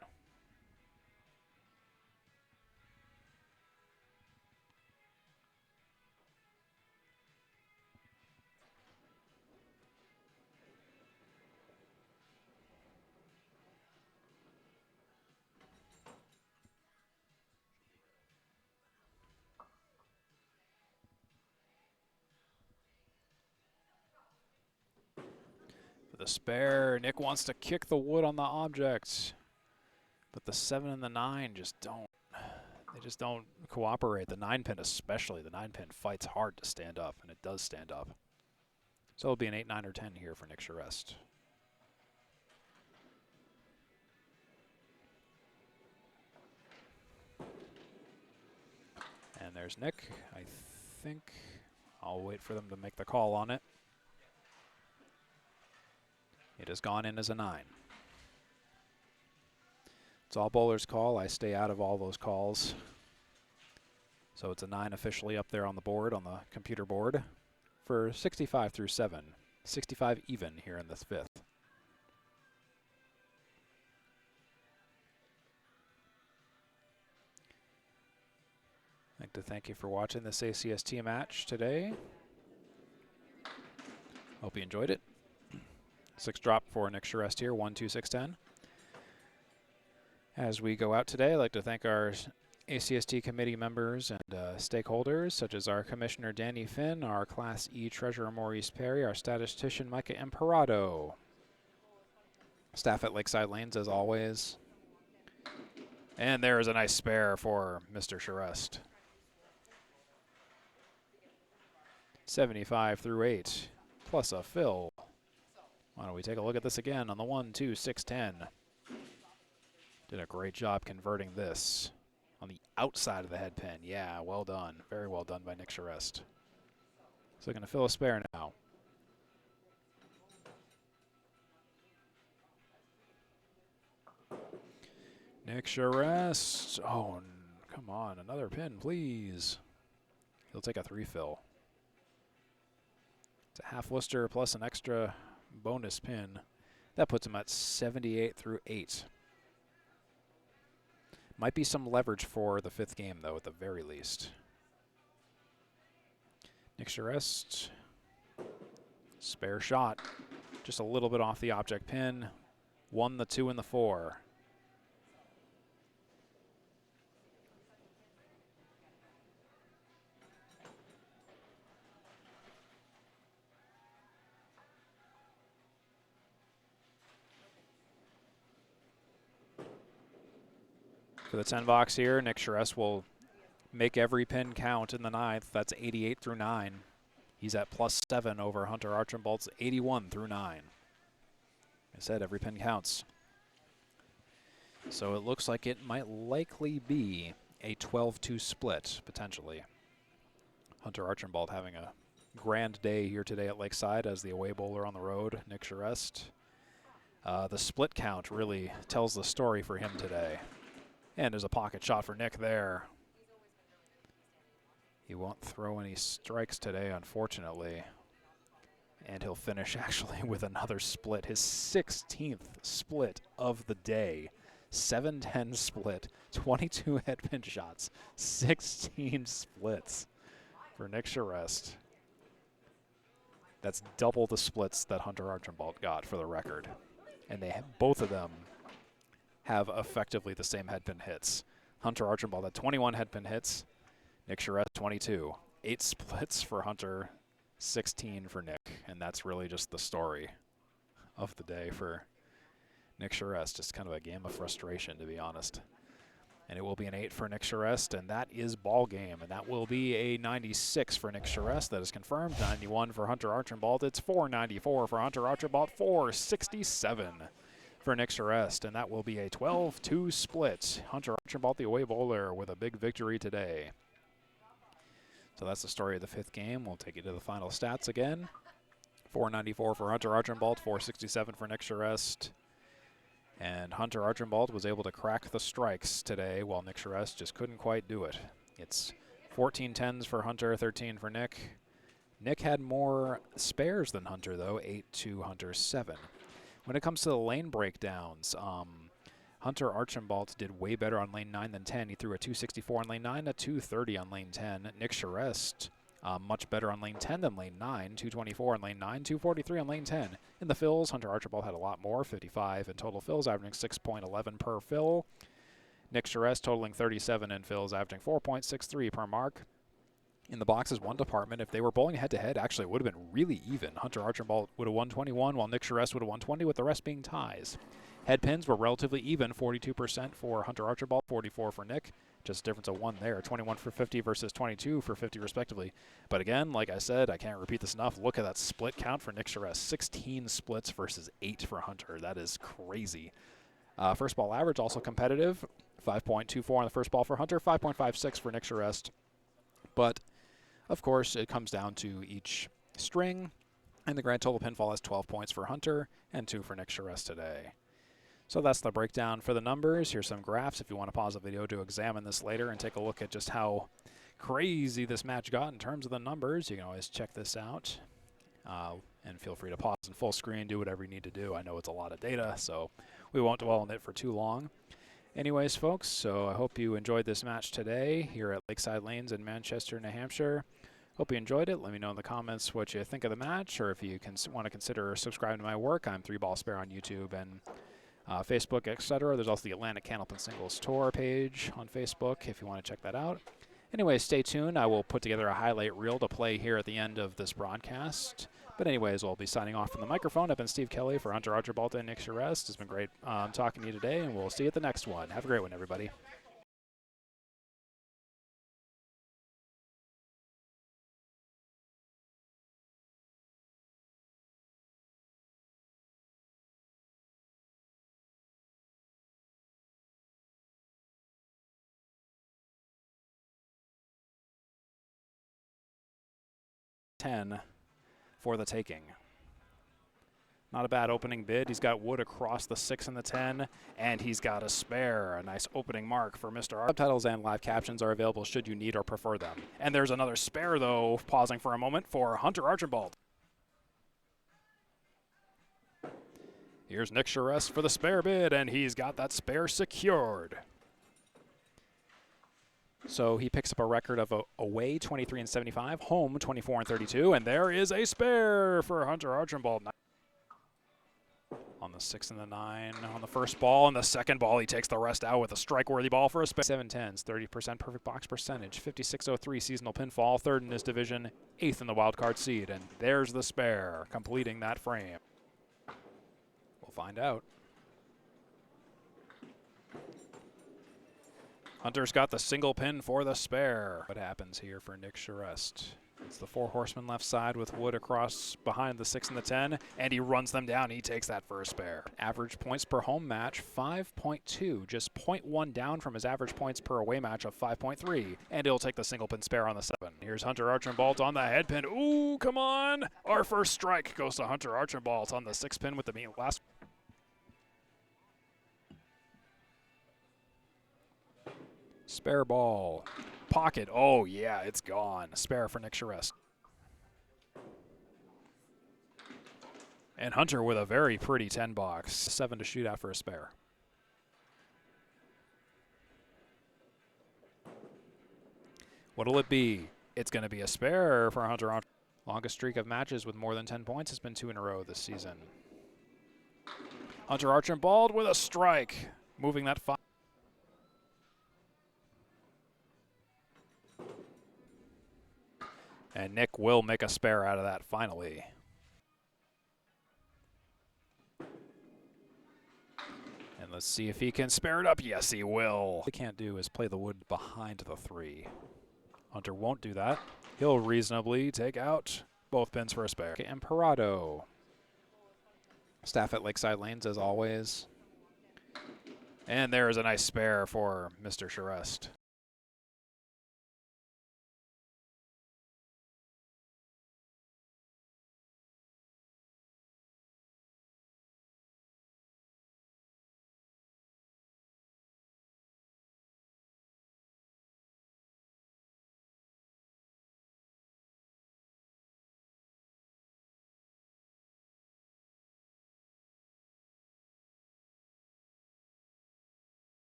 The spare, Nick wants to kick the wood on the object, but the 7 and the 9 just don't, they just don't cooperate. The 9-pin especially, the 9-pin fights hard to stand up, and it does stand up. So it'll be an 8, 9, or 10 here for Nick Charest. And there's Nick. I think I'll wait for them to make the call on it. It has gone in as a 9. It's all bowler's call. I stay out of all those calls. So it's a 9 officially up there on the board, on the computer board, for 65 through 7. 65 even here in this 5th. I'd like to thank you for watching this ACST match today. Hope you enjoyed it. 6 drop for Nick Charest here, 1, 2, 6, 10. As we go out today, I'd like to thank our ACST committee members and stakeholders, such as our Commissioner Danny Finn, our Class E Treasurer Maurice Perry, our statistician Micah Imperato. Staff at Lakeside Lanes, as always. And there is a nice spare for Mr. Charest. 75 through 8, plus a fill. Why don't we take a look at this again on the 1, 2, 6, 10. Did a great job converting this on the outside of the head pin. Yeah, well done. Very well done by Nick Charest. So going to fill a spare now. Nick Charest. Oh, come on. Another pin, please. He'll take a 3 fill. It's a half Worcester plus an extra bonus pin. That puts him at 78 through 8. Might be some leverage for the 5th game, though, at the very least. Nick Charest. Spare shot. Just a little bit off the object pin. 1, the 2, and the 4. For the 10 box here, Nick Charest will make every pin count in the 9th. That's 88 through 9. He's at +7 over Hunter Archambault's 81 through 9. I said every pin counts. So it looks like it might likely be a 12-2 split, potentially. Hunter Archambault having a grand day here today at Lakeside as the away bowler on the road, Nick Charest. The split count really tells the story for him today. And there's a pocket shot for Nick there. He won't throw any strikes today, unfortunately. And he'll finish actually with another split. His 16th split of the day. 7-10 split, 22 head pin shots, 16 splits for Nick Charest. That's double the splits that Hunter Archambault got, for the record. And they have, both of them have effectively the same head pin hits. Hunter Archambault had 21 head pin hits, Nick Charest 22. 8 splits for Hunter, 16 for Nick, and that's really just the story of the day for Nick Charest. Just kind of a game of frustration, to be honest. And it will be an 8 for Nick Charest, and that is ball game. And that will be a 96 for Nick Charest. That is confirmed. 91 for Hunter Archambault. It's 494 for Hunter Archambault. 467 for Nick Charest, and that will be a 12-2 split. Hunter Archambault, the away bowler, with a big victory today. So that's the story of the 5th game. We'll take you to the final stats again. 494 for Hunter Archambault, 467 for Nick Charest. And Hunter Archambault was able to crack the strikes today, while Nick Charest just couldn't quite do it. It's 14 10s for Hunter, 13 for Nick. Nick had more spares than Hunter, though, 8 to Hunter's 7. When it comes to the lane breakdowns, Hunter Archambault did way better on lane 9 than 10. He threw a 264 on lane 9, a 230 on lane 10. Nick Charest, much better on lane 10 than lane 9, 224 on lane 9, 243 on lane 10. In the fills, Hunter Archambault had a lot more, 55 in total fills, averaging 6.11 per fill. Nick Charest totaling 37 in fills, averaging 4.63 per mark. In the boxes, one department, if they were bowling head-to-head, actually it would have been really even. Hunter Archambault would have won 21, while Nick Charest would have won 20, with the rest being ties. Head pins were relatively even, 42% for Hunter Archambault, 44 for Nick. Just a difference of 1 there, 21 for 50 versus 22 for 50 respectively. But again, like I said, I can't repeat this enough. Look at that split count for Nick Charest. 16 splits versus 8 for Hunter. That is crazy. First ball average also competitive. 5.24 on the first ball for Hunter, 5.56 for Nick Charest. But of course, it comes down to each string, and the grand total pinfall has 12 points for Hunter and 2 for Nick Charest today. So that's the breakdown for the numbers. Here's some graphs if you want to pause the video to examine this later and take a look at just how crazy this match got in terms of the numbers. You can always check this out, and feel free to pause in full screen, do whatever you need to do. I know it's a lot of data, so we won't dwell on it for too long. Anyways, folks, so I hope you enjoyed this match today here at Lakeside Lanes in Manchester, New Hampshire. Hope you enjoyed it. Let me know in the comments what you think of the match, or if you want to consider subscribing to my work. I'm 3BallSpare on YouTube and Facebook, etc. There's also the Atlantic Candlepin Singles Tour page on Facebook if you want to check that out. Anyway, stay tuned. I will put together a highlight reel to play here at the end of this broadcast. But anyways, we'll be signing off from the microphone. I've been Steve Kelly for Hunter Archambault and Nick Charest. It's been great talking to you today, and we'll see you at the next one. Have a great one, everybody. For the taking. Not a bad opening bid. He's got wood across the 6 and the 10, and he's got a spare. A nice opening mark for Mr. R. Subtitles and live captions are available should you need or prefer them. And there's another spare, though, pausing for a moment for Hunter Archambault. Here's Nick Charest for the spare bid, and he's got that spare secured. So he picks up a record of away 23 and 75, home 24 and 32, and there is a spare for Hunter Archambault. On the 6 and the 9 on the first ball, and the second ball he takes the rest out with a strike-worthy ball for a spare. 7-10s, 30% perfect box percentage, 56.03 seasonal pinfall, 3rd in his division, 8th in the wild card seed, and there's the spare completing that frame. We'll find out. Hunter's got the single pin for the spare. What happens here for Nick Charest? It's the 4 horsemen left side with wood across behind the 6 and the 10, and he runs them down. He takes that for a spare. Average points per home match, 5.2, just 0.1 down from his average points per away match of 5.3, and he'll take the single pin spare on the 7. Here's Hunter Archambault on the head pin. Ooh, come on! Our first strike goes to Hunter Archambault on the 6 pin with the last. Spare ball. Pocket. Oh, yeah, it's gone. Spare for Nick Charest. And Hunter with a very pretty 10 box. 7 to shoot out for a spare. What'll it be? It's going to be a spare for Hunter. Longest streak of matches with more than 10 points has been 2 in a row this season. Hunter Archambault with a strike. Moving that 5. And Nick will make a spare out of that finally. And let's see if he can spare it up. Yes, he will. What he can't do is play the wood behind the 3. Hunter won't do that. He'll reasonably take out both pins for a spare. Okay, Emperado. Staff at Lakeside Lanes as always. And there's a nice spare for Mr. Charest.